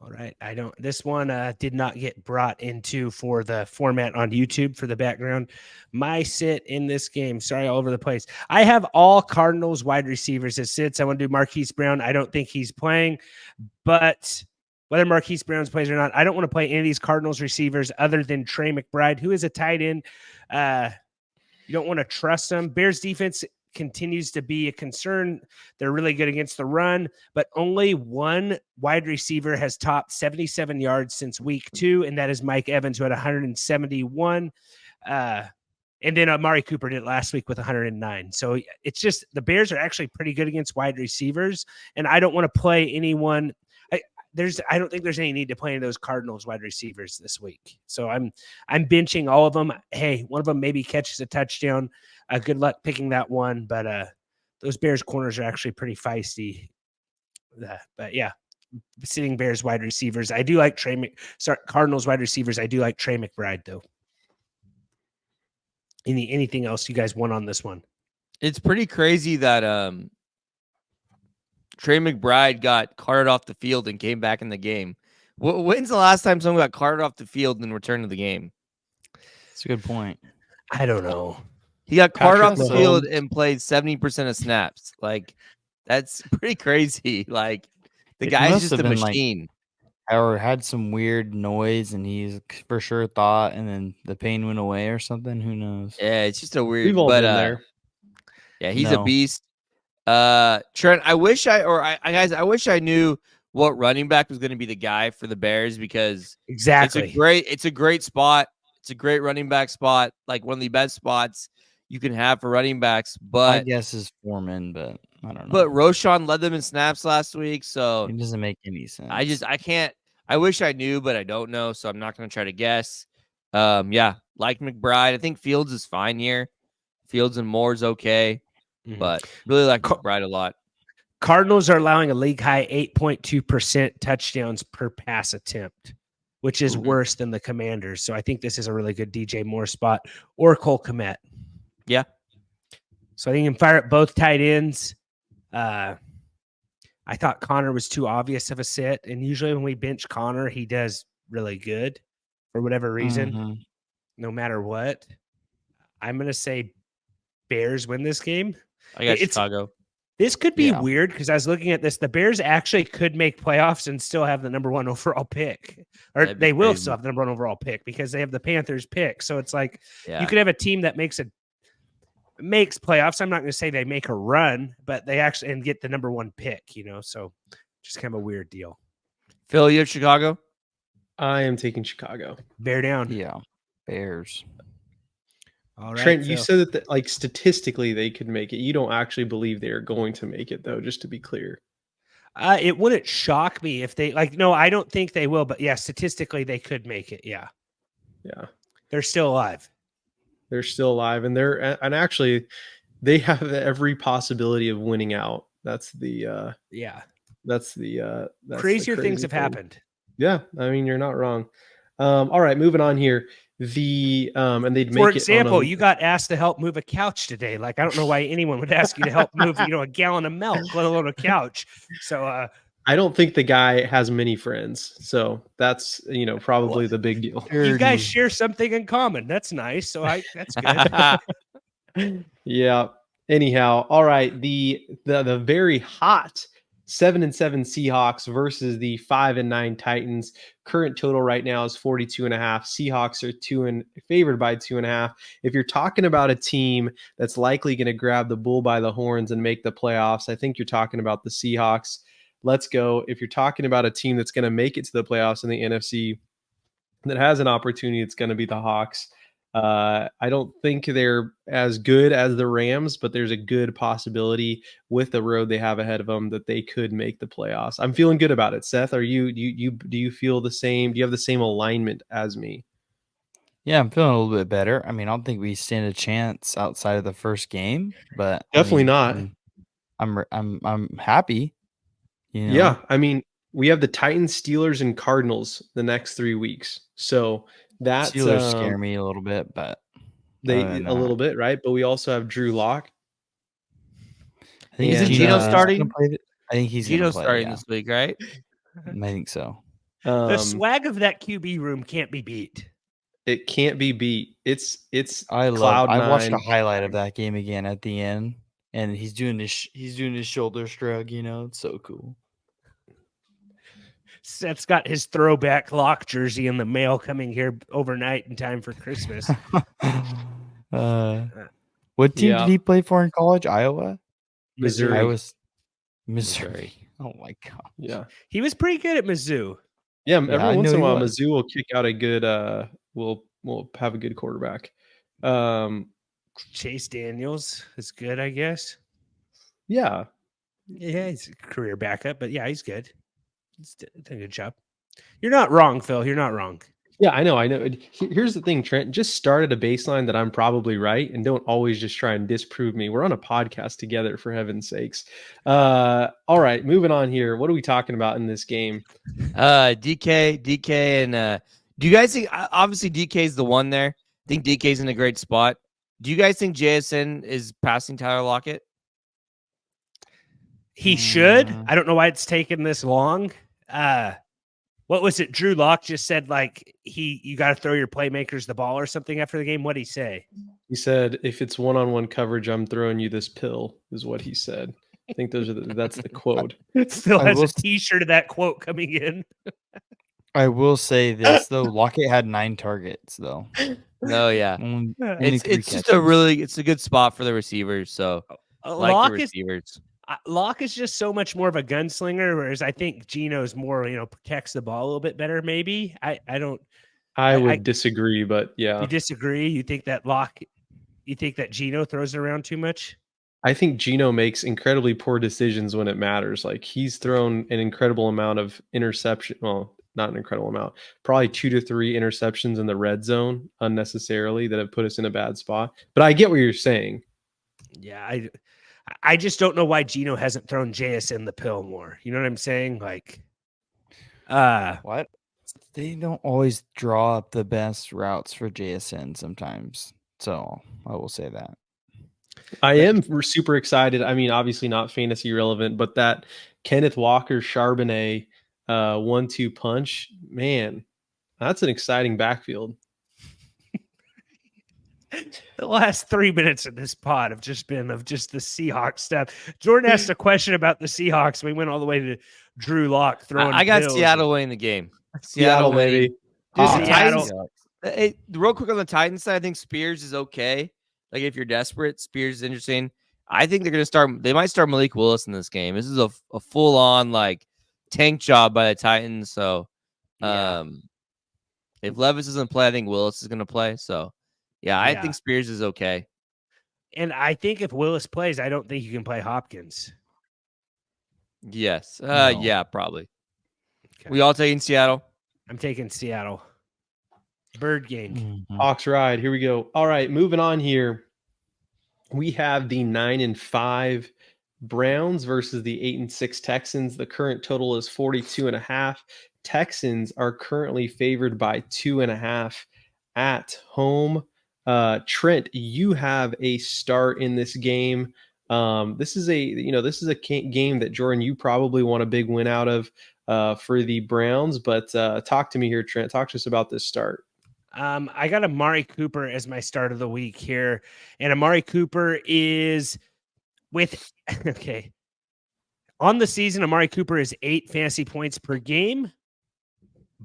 All right. This one did not get brought into for the format on YouTube for the background. My sit in this game, sorry, all over the place. I have all Cardinals wide receivers as sits. I want to do Marquise Brown. I don't think he's playing, but whether Marquise Brown's plays or not, I don't want to play any of these Cardinals receivers other than Trey McBride, who is a tight end. You don't want to trust him. Bears defense continues to be a concern. They're really good against the run, but only one wide receiver has topped 77 yards since week 2, and that is Mike Evans, who had 171. And then Amari Cooper did it last week with 109. So it's just the Bears are actually pretty good against wide receivers, and I don't want to play anyone. I don't think there's any need to play any of those Cardinals wide receivers this week. So I'm benching all of them. Hey, one of them maybe catches a touchdown. Good luck picking that one. But those Bears corners are actually pretty feisty. But yeah, sitting Bears wide receivers. I do like Cardinals wide receivers. I do like Trey McBride though. Anything else you guys want on this one? It's pretty crazy that Trey McBride got carted off the field and came back in the game. When's the last time someone got carted off the field and returned to the game? that's a good point. I don't know. He got carted off Patrick the field Mahomes. and played 70% of snaps. Like, that's pretty crazy. Like, the It guy's must just have a been, like, machine. Or had some weird noise, and he's for sure thought, and then the pain went away or something. Who knows? Yeah, it's just a weird. We've all but been there. yeah, he's a No. beast. Trent, I wish I knew what running back was going to be the guy for the Bears, because Exactly. it's a great spot. It's a great running back spot, like one of the best spots you can have for running backs. My But guess is Foreman, but I don't know. but Roshan led them in snaps last week, so It doesn't make any sense. I can't. I wish I knew, but I don't know, so I'm not going to try to guess. Yeah, like McBride, I think Fields is fine here. Fields and Moore's okay, but really like McBride a lot. Cardinals are allowing a league high 8.2% touchdowns per pass attempt, which is worse than the Commanders. So I think this is a really good DJ Moore spot or Cole Kmet. Yeah. So I think you can fire up both tight ends. I thought Connor was too obvious of a sit, and usually when we bench Connor, he does really good for whatever reason, no matter what. I'm going to say Bears win this game. I got Chicago. This could be Yeah. weird because I was looking at this. The Bears actually could make playoffs and still have the number 1 overall pick, or That'd be they will crazy. still have the number 1 overall pick because they have the Panthers pick. So it's like Yeah. you could have a team that makes playoffs. I'm not going to say they make a run, but they actually and get the number 1 pick, so just kind of a weird deal. Phil, you have Chicago? I am taking Chicago. Bear down. Yeah, Bears. All right, Trent, you Phil. said that like statistically they could make it. You don't actually believe they are going to make it, though, just to be clear. It wouldn't shock me if they no, I don't think they will, but yeah, statistically they could make it. Yeah. Yeah. They're still alive. They're still alive, and actually they have every possibility of winning out. That's the Crazier the things crazy have thing. happened. Yeah, I mean, you're not wrong. All right, moving on here. And they'd make For it example, on you got asked to help move a couch today. Like, I don't know why anyone would ask you to help move, a gallon of milk, let alone a couch. So I don't think the guy has many friends, so that's probably the big deal. You guys 30. share something in common. That's nice. So that's good. Yeah. Anyhow, all right. The very hot 7-7 Seahawks versus the 5-9 Titans. Current total right now is 42.5. Seahawks are favored by 2.5. If you're talking about a team that's likely going to grab the bull by the horns and make the playoffs, I think you're talking about the Seahawks. Let's go. If you're talking about a team that's going to make it to the playoffs in the NFC that has an opportunity, it's going to be the Hawks. I don't think they're as good as the Rams, but there's a good possibility with the road they have ahead of them that they could make the playoffs. I'm feeling good about it. Seth, do you feel the same? Do you have the same alignment as me? Yeah, I'm feeling a little bit better. I mean, I don't think we stand a chance outside of the first game, but Definitely not. I'm happy. Yeah, I mean, we have the Titans, Steelers, and Cardinals the next 3 weeks, so that's Steelers scare me a little bit, but a little bit, right? But we also have Drew Lock. I think Isn't Geno starting? I think he's Geno's play, starting this week, right? I think so. The swag of that QB room can't be beat. It can't be beat. It's I Cloud9. watched a highlight of that game again at the end, and he's doing his shoulder shrug. It's so cool. Seth's got his throwback Lock jersey in the mail coming here overnight in time for Christmas. What team did he play for in college? Iowa? Missouri. Missouri. Oh my god. Yeah. He was pretty good at Mizzou. Yeah, every once in a while, was. Mizzou will kick out a good. Will have a good quarterback. Chase Daniels is good, I guess. Yeah. Yeah, he's a career backup, but yeah, he's good. He's done a good job. You're not wrong, Phil. You're not wrong. Yeah, I know. Here's the thing, Trent. Just start at a baseline that I'm probably right, and don't always just try and disprove me. We're on a podcast together, for heaven's sakes. All right, moving on here. What are we talking about in this game? DK, and do you guys think? Obviously, DK is the one there. I think DK's in a great spot. Do you guys think JSN is passing Tyler Lockett? He should. I don't know why it's taken this long. What was it? Drew Lock just said you got to throw your playmakers the ball or something after the game. What'd he say? He said, "If it's one-on-one coverage, I'm throwing you this pill," is what he said. I think that's the quote. Still has a T-shirt of that quote coming in. I will say this though, Lockett had 9 targets though. No, yeah, only it's just it's a good spot for the receivers. So like the receivers. Locke is just so much more of a gunslinger, whereas I think Geno's more, protects the ball a little bit better. Maybe I would disagree, but yeah, you disagree. You think that Geno throws it around too much? I think Geno makes incredibly poor decisions when it matters. Like he's thrown an incredible amount of interception. Well, not an incredible amount, probably 2 to 3 interceptions in the red zone unnecessarily that have put us in a bad spot. But I get what you're saying. Yeah, I just don't know why Geno hasn't thrown JSN the pill more. You know what I'm saying? What? They don't always draw up the best routes for JSN sometimes. So I will say that. I am super excited. I mean, obviously not fantasy relevant, but that Kenneth Walker Charbonnet 1-2 punch, man, that's an exciting backfield. The last 3 minutes of this pod have just been of just the Seahawks stuff. Jordan asked a question about the Seahawks. We went all the way to Drew Lock throwing. I got Seattle winning the game. Seattle baby. Titans. Real quick on the Titans side, I think Spears is okay. Like if you're desperate, Spears is interesting. I think they're going to start. They might start Malik Willis in this game. This is a full on tank job by the Titans. So, if Levis doesn't play, I think Willis is going to play. So. Yeah, I think Spears is okay. And I think if Willis plays, I don't think you can play Hopkins. Yes. No. Yeah, probably. Okay. We all taking Seattle? I'm taking Seattle. Bird gang. Mm-hmm. Hawks ride. Here we go. All right, moving on here. We have the 9-5 Browns versus the 8-6 Texans. The current total is 42.5. Texans are currently favored by 2.5 at home. Trent, you have a start in this game. This is a game that, Jordan, you probably want a big win out of for the Browns. But talk to me here, Trent. Talk to us about this start. I got Amari Cooper as my start of the week here, and Amari Cooper is with okay. On the season, Amari Cooper is 8 fantasy points per game.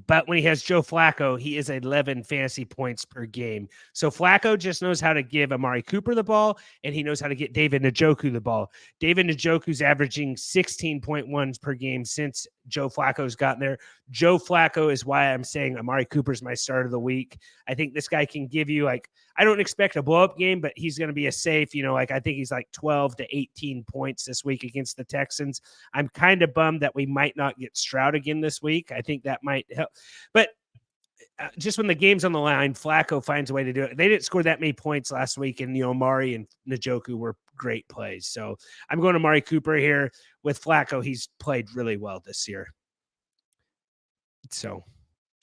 But when he has Joe Flacco, he is 11 fantasy points per game. So Flacco just knows how to give Amari Cooper the ball, and he knows how to get David Njoku the ball. David Njoku's averaging 16.1 per game since Joe Flacco's gotten there. Joe Flacco is why I'm saying Amari Cooper's my start of the week. I think this guy can give you, like, I don't expect a blow-up game, but he's going to be a safe, like I think he's like 12 to 18 points this week against the Texans. I'm kind of bummed that we might not get Stroud again this week. I think that might help. But just when the game's on the line, Flacco finds a way to do it. They didn't score that many points last week, and Amari and Njoku were great plays. So I'm going to Amari Cooper here. With Flacco, he's played really well this year. So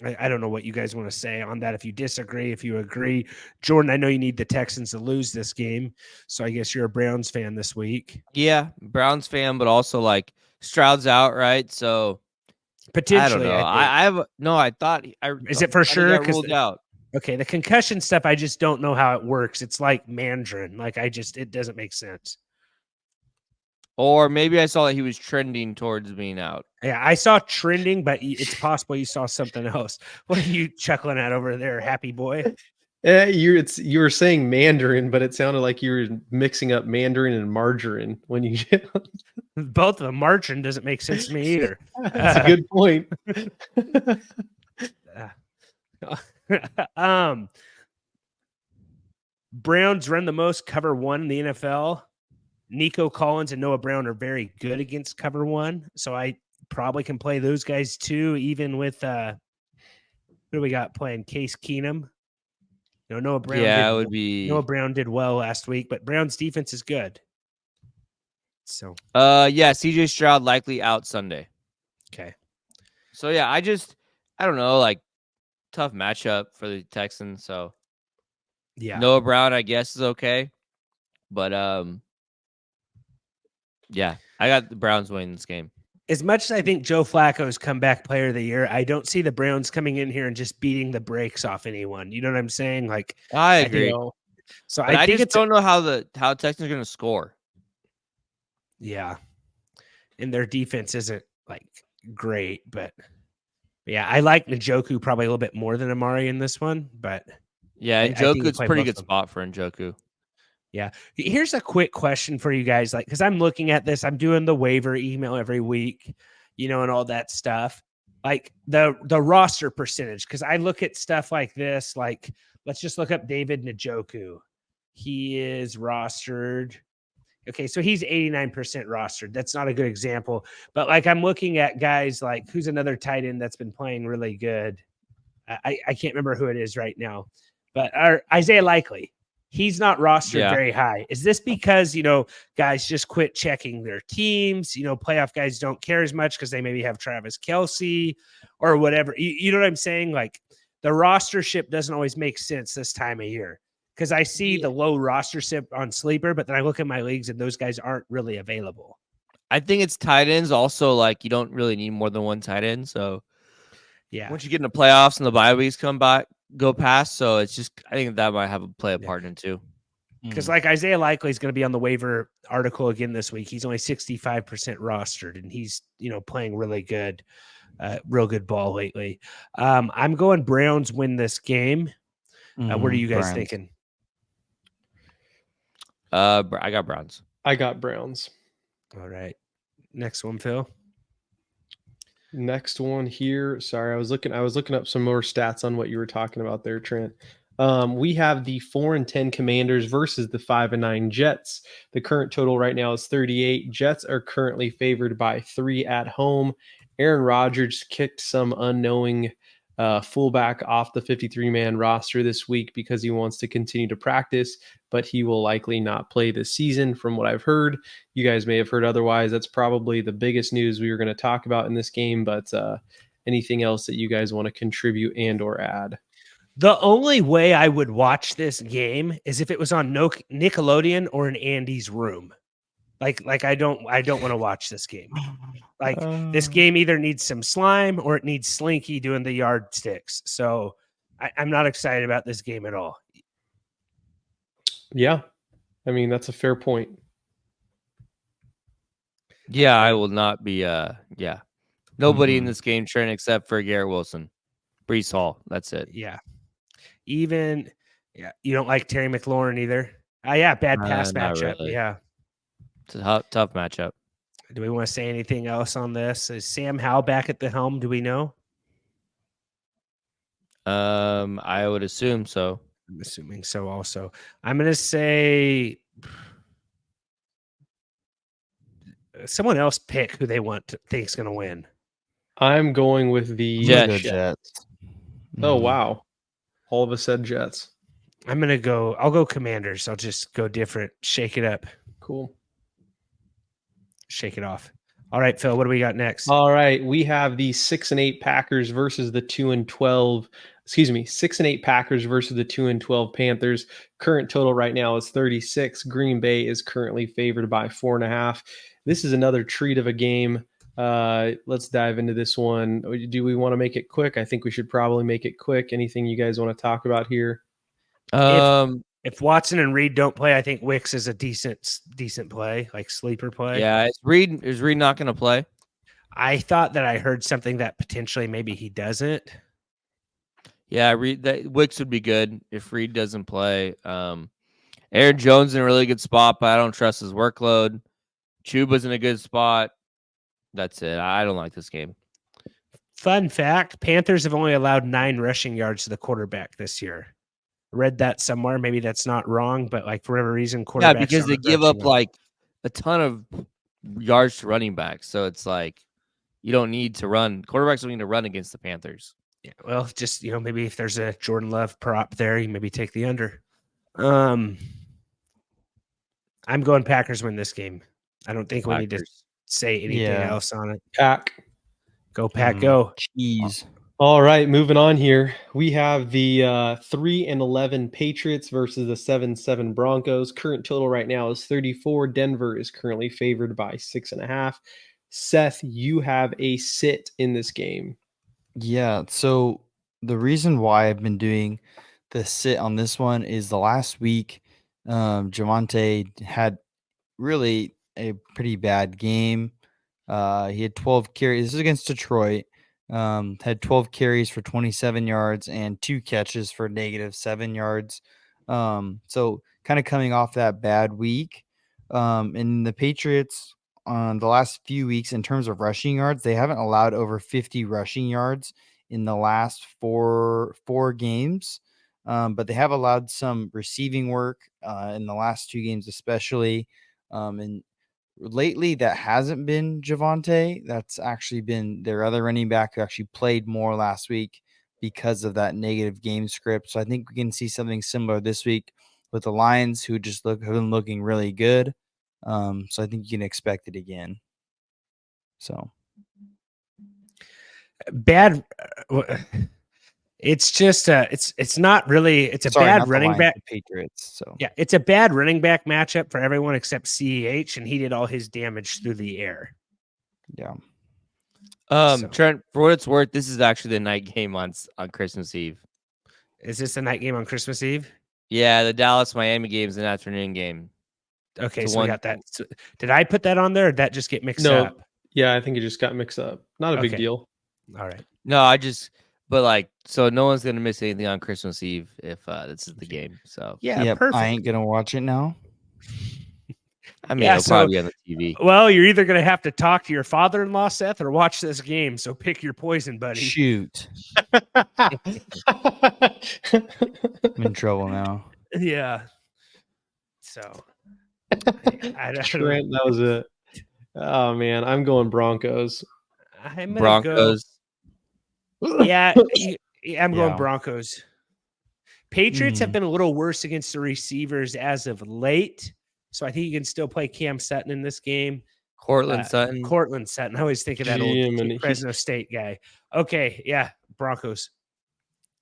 I don't know what you guys want to say on that. If you disagree, if you agree. Jordan, I know you need the Texans to lose this game, so I guess you're a Browns fan this week. Yeah, Browns fan, but also like Stroud's out, right? So potentially, I don't know. I thought is it for sure? Because ruled out. Okay, the concussion stuff, I just don't know how it works. It's like Mandarin. Like it doesn't make sense. Or maybe I saw that he was trending towards being out. Yeah, I saw trending, but it's possible you saw something else. What are you chuckling at over there, happy boy? You were saying Mandarin, but it sounded like you were mixing up Mandarin and margarine when you. Both of them. Margarine doesn't make sense to me either. That's a good point. Browns run the most cover 1 in the NFL. Nico Collins and Noah Brown are very good against cover 1, so I probably can play those guys too, even with who do we got playing? Case Keenum. Noah Brown. Yeah, it would be. Noah Brown did well last week, but Brown's defense is good. So, yeah, CJ Stroud likely out Sunday. Okay. So yeah, I don't know, like tough matchup for the Texans. So yeah, Noah Brown, I guess, is okay, but yeah, I got the Browns winning this game. As much as I think Joe Flacco's comeback player of the year, I don't see the Browns coming in here and just beating the brakes off anyone. You know what I'm saying? Like, I agree. So I just don't know how Texans are going to score. Yeah, and their defense isn't like great, but yeah, I like Njoku probably a little bit more than Amari in this one. But yeah, Njoku's a pretty good spot for Njoku. Yeah. Here's a quick question for you guys. Like, because I'm looking at this, I'm doing the waiver email every week, and all that stuff. Like the roster percentage, because I look at stuff like this. Like, let's just look up David Njoku. He is rostered. Okay, so he's 89% rostered. That's not a good example. But like I'm looking at guys like who's another tight end that's been playing really good. I can't remember who it is right now. But Isaiah Likely. He's not rostered very high. Is this because, guys just quit checking their teams? Playoff guys don't care as much because they maybe have Travis Kelce or whatever. You know what I'm saying? Like the rostership doesn't always make sense this time of year because I see the low rostership on Sleeper, but then I look at my leagues and those guys aren't really available. I think it's tight ends also. Like you don't really need more than one tight end. So yeah, once you get in the playoffs and the bye weeks go past, so it's just I think that might have a play a part in too. Because like Isaiah Likely is going to be on the waiver article again this week. He's only 65% rostered, and he's playing really good, real good ball lately. I'm going Browns win this game. What are you guys thinking? I got Browns. I got Browns. All right, next one, Phil. Next one here. Sorry, I was looking up some more stats on what you were talking about there, Trent. We have the 4-10 Commanders versus the 5-9 Jets. The current total right now is 38. Jets are currently favored by 3 at home. Aaron Rodgers kicked some unknowing fullback off the 53-man roster this week because he wants to continue to practice, but he will likely not play this season from what I've heard. You guys may have heard otherwise. That's probably the biggest news we were going to talk about in this game, but anything else that you guys want to contribute and or add? The only way I would watch this game is if it was on Nickelodeon or in Andy's room. Like I don't want to watch this game. Like this game either needs some slime or it needs Slinky doing the yardsticks. So I'm not excited about this game at all. Yeah. I mean, that's a fair point. Yeah, I will not be. Yeah, nobody in Mhm. this game, Trent, except for Garrett Wilson, Brees Hall. That's it. Yeah. Even you don't like Terry McLaurin either. Yeah, bad pass Not matchup. really. Yeah. It's a tough matchup. Do we want to say anything else on this? Is Sam Howell back at the helm? Do we know? I would assume so. I'm assuming so also. I'm going to say someone else pick who they think's going to win. I'm going with the I'm gonna go Jets. Jets. Oh Mhm. wow. All of us said Jets. I'll go Commanders. I'll just go different. Shake it up. Cool. Shake it off. All right, Phil, what do we got next? All right, we have the 6-8 Packers versus the 2-12. Excuse me, 6-8 Packers versus the 2-12 Panthers. Current total right now is 36. Green Bay is currently favored by 4.5. This is another treat of a game. Let's dive into this one. Do we want to make it quick? I think we should probably make it quick. Anything you guys want to talk about here? If Watson and Reed don't play, I think Wicks is a decent play, like sleeper play. Yeah, is Reed not going to play? I thought that I heard something that potentially maybe he doesn't. Yeah, Wicks would be good if Reed doesn't play. Aaron Jones in a really good spot, but I don't trust his workload. Chuba's in a good spot. That's it. I don't like this game. Fun fact, Panthers have only allowed 9 rushing yards to the quarterback this year. Read that somewhere. Maybe that's not wrong, but like for whatever reason, quarterbacks. Yeah, because they give up like a ton of yards to running backs. So it's like you don't need to run. Quarterbacks don't need to run against the Panthers. Yeah, well, just maybe if there's a Jordan Love prop there, you maybe take the under. I'm going Packers win this game. I don't think we need to say anything else on it. Pack. Go Pack, go. Cheese. All right, moving on here. We have the 3-11 Patriots versus the 7-7 Broncos. Current total right now is 34. Denver is currently favored by 6.5. Seth, you have a sit in this game. Yeah. So the reason why I've been doing the sit on this one is the last week, Javonte had really a pretty bad game. He had 12 carries. This is against Detroit. Had 12 carries for 27 yards and 2 catches for -7 yards. So kind of coming off that bad week. And the Patriots on the last few weeks in terms of rushing yards, they haven't allowed over 50 rushing yards in the last four games. But they have allowed some receiving work in the last 2 games, especially. And lately, that hasn't been Javonte. That's actually been their other running back who actually played more last week because of that negative game script. So I think we can see something similar this week with the Lions, who just have been looking really good. So I think you can expect it again. So bad. It's just it's not really. It's a bad running back. Patriots. So yeah, it's a bad running back matchup for everyone except CEH, and he did all his damage through the air. yeah. Trent, for what it's worth, this is actually the night game on Christmas Eve. Is this the night game on Christmas Eve? Yeah, the Dallas-Miami game is an afternoon game. Okay, so we got that. So, did I put that on there, or did that just get mixed up? Yeah, I think it just got mixed up. Not a big deal. All right. No, but like, so no one's gonna miss anything on Christmas Eve if this is the game. So yeah, perfect. I ain't gonna watch it now. I mean, it'll probably be on the TV. Well, you're either gonna have to talk to your father-in-law, Seth, or watch this game. So pick your poison, buddy. Shoot. I'm in trouble now. Yeah. So I don't Trent, that was it. Oh man, I'm going Broncos. I'm Broncos. Yeah, I'm going Broncos. Patriots have been a little worse against the receivers as of late, so I think you can still play Cam Sutton in this game. Cortland Sutton. I always think of that old Fresno State guy. Okay, yeah, Broncos.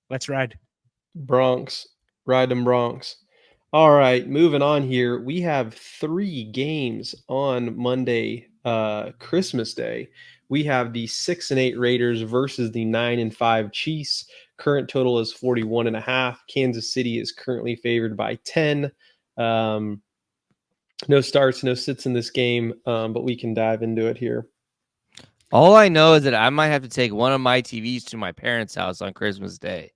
Let's ride. Bronx. Ride them Bronx. All right, moving on here. We have 3 games on Monday, Christmas Day. We have the 6-8 Raiders versus the 9-5 Chiefs. Current total is 41.5. Kansas City is currently favored by 10. No starts, no sits in this game, but we can dive into it here. All I know is that I might have to take one of my TVs to my parents' house on Christmas Day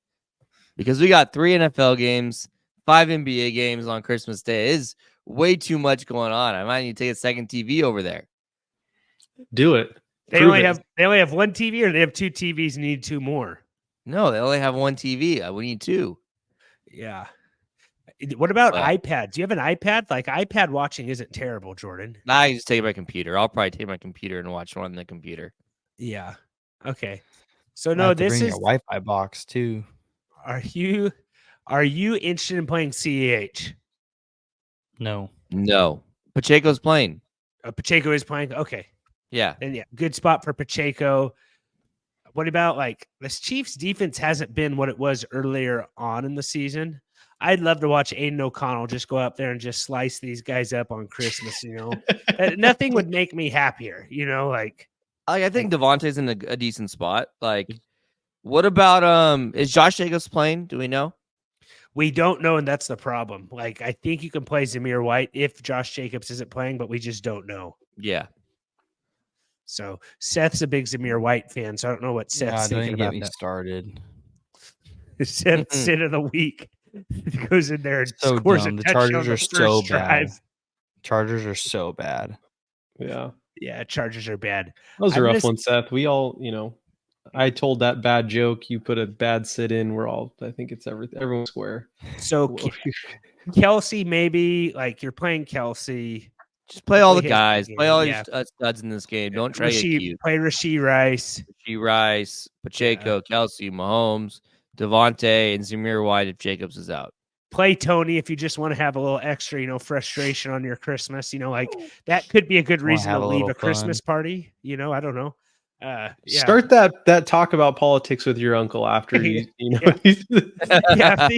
because we got 3 NFL games, 5 NBA games on Christmas Day. It is way too much going on. I might need to take a second TV over there. Do it. They Prove only it. have one TV, or they have 2 TVs and need 2 more. No, they only have one TV. We need 2. Yeah. What about But- iPads? Do you have an iPad? Like, iPad watching isn't terrible, Jordan. I just take my computer. I'll probably take my computer and watch one on the computer. Yeah. Okay. So Might no, have to this bring is. your Wi-Fi box too. Are you interested in playing CEH? No. No. Pacheco's playing. Pacheco is playing. Okay. Yeah. Then yeah, good spot for Pacheco. What about like this Chiefs defense hasn't been what it was earlier on in the season. I'd love to watch Aiden O'Connell just go up there and just slice these guys up on Christmas. Nothing would make me happier. Like I think Devontae's in a decent spot. Like, what about is Josh Jacobs playing? Do we know? we don't know, and that's the problem. Like I think you can play Zamir White if Josh Jacobs isn't playing, but we just don't know. Yeah. So Seth's a big Zamir White fan, so I don't know what Seth's don't thinking even get about me that. started. Seth sit of the week goes in there and So scores dumb. a The touchdown Chargers the are first so drive. bad. Chargers are so bad. Yeah. Yeah, Chargers are bad. That was a I'm rough gonna s- one, Seth. We all, I told that bad joke. You put a bad sit in. I think it's everyone's square. So Kelsey, maybe like you're playing Kelsey. Just play all the Play his guys. game, Play all yeah. your studs in this game. Don't try to get cute. Play Rashee Rice. G. Rice, Pacheco, Kelsey, Mahomes, Devontae, and Zamir White if Jacobs is out. Play Tony if you just want to have a little extra, frustration on your Christmas. Like that could be a good Wanna reason to have a leave little a Christmas party. I don't know. Yeah. Start that talk about politics with your uncle after you know. Yeah,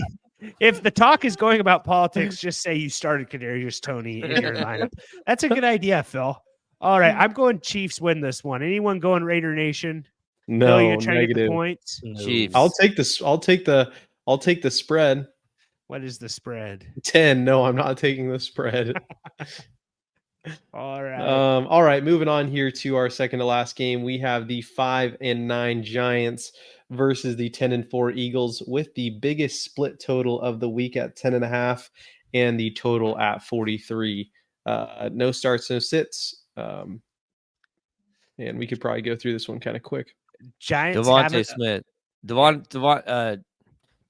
if the talk is going about politics, just say you started Kadarius Toney in your lineup. That's a good idea, Phil. All right, I'm going Chiefs win this one. Anyone going Raider Nation? No, Phil, you're trying to get the negative. points. Chiefs. I'll take this. I'll take the spread. What is the spread? 10. No, I'm not taking the spread. All right. All right, moving on here to our second to last game. We have the 5-9 Giants versus the 10-4 Eagles with the biggest split total of the week at 10.5 and the total at 43. No starts, no sits. And we could probably go through this one kind of quick. Giants Devontae Smith.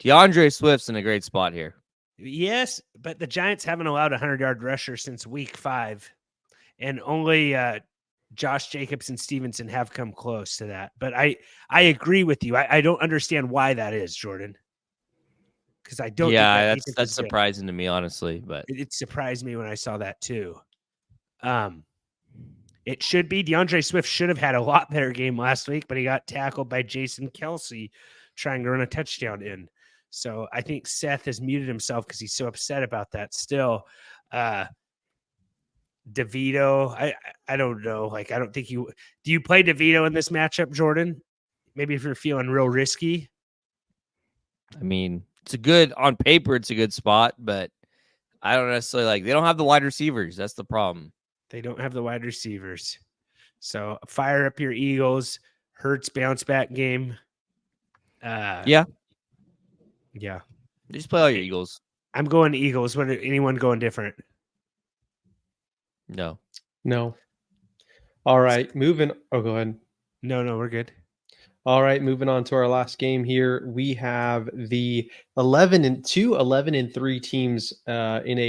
DeAndre Swift's in a great spot here. Yes, but the Giants haven't allowed a 100-yard rusher since week 5. And only Josh Jacobs and Stevenson have come close to that. But I agree with you. I don't understand why that is, Jordan. Because I don't. Yeah, think that's surprising to me, honestly. But it surprised me when I saw that too. It should be DeAndre Swift should have had a lot better game last week, but he got tackled by Jason Kelsey trying to run a touchdown in. So I think Seth has muted himself because he's so upset about that still. DeVito, I don't know. Like, I don't think do you play DeVito in this matchup, Jordan? Maybe if you're feeling real risky. I mean, on paper, it's a good spot, but I don't necessarily they don't have the wide receivers. That's the problem. They don't have the wide receivers. So fire up your Eagles. Hurts bounce back game. Yeah. Just play all your Eagles. I'm going Eagles. Anyone going different? No. All right, moving. Oh, go ahead. No, we're good. All right, moving on to our last game here. We have the 11-3 teams in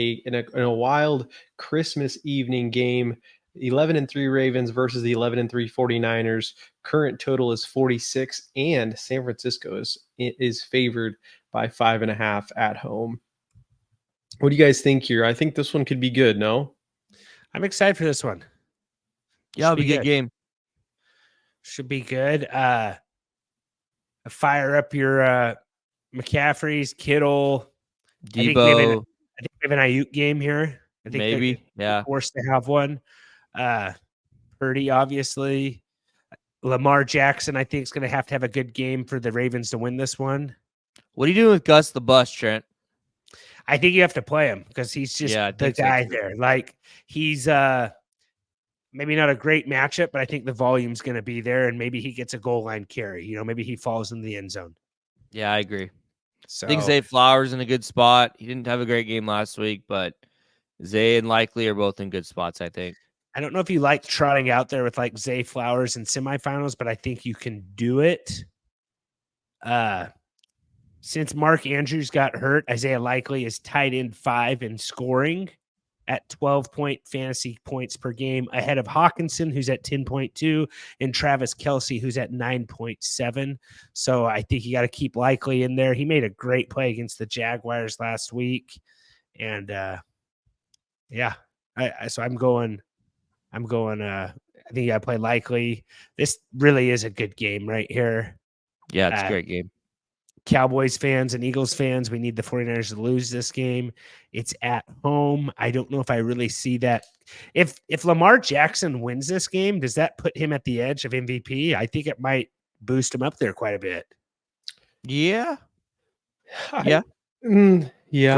a wild Christmas evening game. 11-3 Ravens versus the 11-3 49ers. Current total is 46, and San Francisco is favored by 5.5 at home. What do you guys think here? I think this one could be good. No. I'm excited for this one. Yeah, it'll be a good game. Should be good. Fire up your McCaffrey's, Kittle, Debo. I think We have an Ayuk game here. I think Maybe. they're Yeah. forced to have one. Purdy, obviously. Lamar Jackson, I think, is going to have a good game for the Ravens to win this one. What are you doing with Gus the Bus, Trent? I think you have to play him because he's just Yeah, I the think so, guy too. there. Like, he's maybe not a great matchup, but I think the volume's going to be there, and maybe he gets a goal line carry. You know, maybe he falls in the end zone. Yeah, I agree. So I think Zay Flowers in a good spot. He didn't have a great game last week, but Zay and Likely are both in good spots, I think. I don't know if you like trotting out there with like Zay Flowers in semifinals, but I think you can do it. Since Mark Andrews got hurt, Isaiah Likely is tied in 5 in scoring at 12 fantasy points per game, ahead of Hawkinson, who's at 10.2, and Travis Kelce, who's at 9.7. So I think you got to keep Likely in there. He made a great play against the Jaguars last week, and yeah, so I'm going. I think you got to play Likely. This really is a good game right here. Yeah, it's a great game. Cowboys fans and Eagles fans, we need the 49ers to lose this game. It's at home. I don't know if I really see that. If Lamar Jackson wins this game, does that put him at the edge of MVP? I think it might boost him up there quite a bit. Yeah. Yeah. Yeah.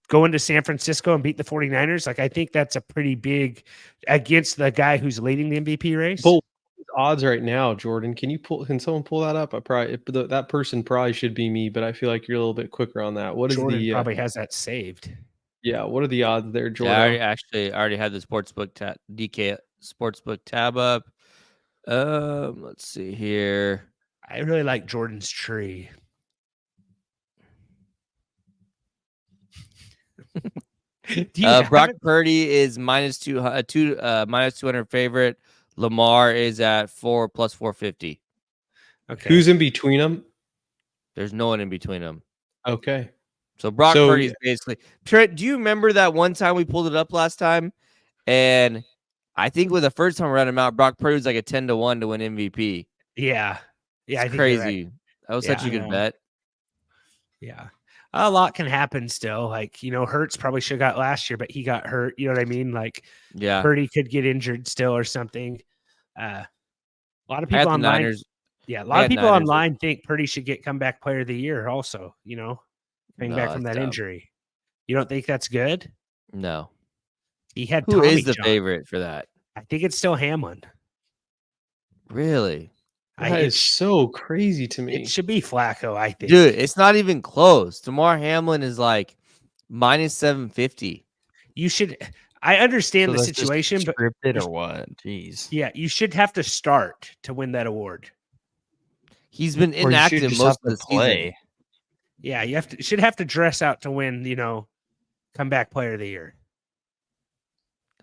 Going to San Francisco and beat the 49ers, like I think that's a pretty big against the guy who's leading the MVP race. Both odds right now, Jordan. Can someone pull that up? That person probably should be me, but I feel like you're a little bit quicker on that. What is Jordan probably has that saved. Yeah, what are the odds there, Jordan? Yeah, I already had the sportsbook DK sportsbook tab up. Let's see here. I really like Jordan's tree. Brock Purdy is minus 200 favorite. Lamar is at 4 plus 450. Okay. Who's in between them? There's no one in between them. Okay. So Brock Purdy is basically Trent. Do you remember that one time we pulled it up last time? And I think with the first time around him out, Brock Purdy was like a 10-1 to win MVP. Yeah. Yeah. It's crazy. Right. That was such a good bet. Yeah. A lot can happen still. Like, Hurts probably should have got last year, but he got hurt. You know what I mean? Like, Purdy could get injured still or something. A lot of people online. A lot of people online think Purdy should get comeback player of the year also, coming back from that injury. You don't think that's good? No. He had Who is the favorite for that? I think it's still Hamlin. Really? That is so crazy to me. It should be Flacco, I think. Dude, it's not even close. Damar Hamlin is like minus 750. You should. I understand the situation, but scripted or what? Jeez. Yeah, you should have to start to win that award. He's been inactive most of the season. Yeah, you should have to dress out to win. Comeback player of the year.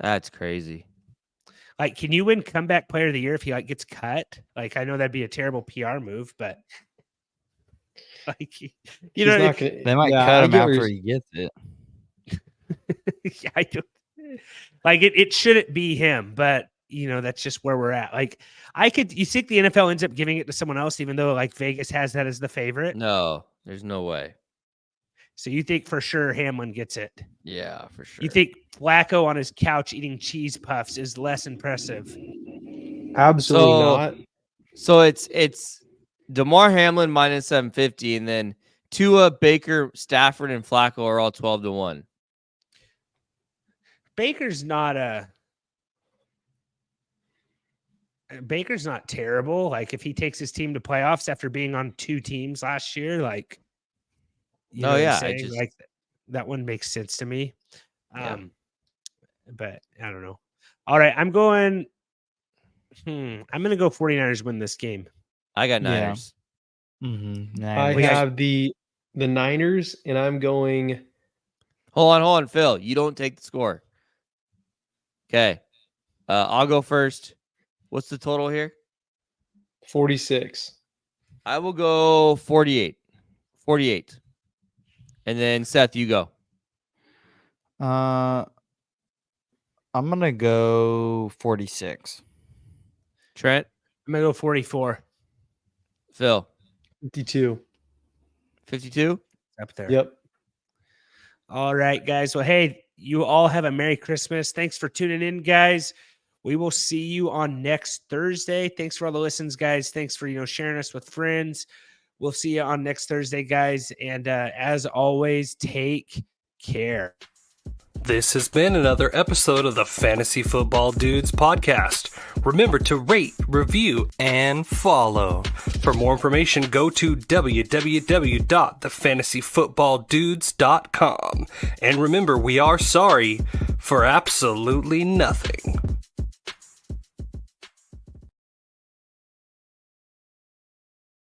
That's crazy. Like, can you win comeback player of the year if he gets cut? Like, I know that'd be a terrible PR move, but like, they might cut him after he gets it. Yeah, I don't. Like, it shouldn't be him, but that's just where we're at. Like, you think the NFL ends up giving it to someone else, even though like Vegas has that as the favorite? No, there's no way. So you think for sure Hamlin gets it? Yeah, for sure. You think Flacco on his couch eating cheese puffs is less impressive? Absolutely not. So it's Damar Hamlin minus 750, and then Tua, Baker, Stafford, and Flacco are all 12-1. Baker's not terrible. Like, if he takes his team to playoffs after being on 2 teams last year, like, like that one makes sense to me. But I don't know. All right, I'm going to go 49ers win this game. I got Niners. Yeah. Mm-hmm. I have the Niners, and I'm going. Hold on, Phil. You don't take the score. Okay. I'll go first. What's the total here? 46. I will go 48. 48. And then Seth, you go. I'm gonna go 46. Trent? I'm gonna go 44. Phil? 52. 52? Up there. Yep. All right, guys. Well, hey, you all have a Merry Christmas. Thanks for tuning in, guys. We will see you on next Thursday. Thanks for all the listens, guys. Thanks for, sharing us with friends. We'll see you on next Thursday, guys. And as always, take care. This has been another episode of the Fantasy Football Dudes podcast. Remember to rate, review, and follow. For more information, go to www.thefantasyfootballdudes.com. And remember, we are sorry for absolutely nothing.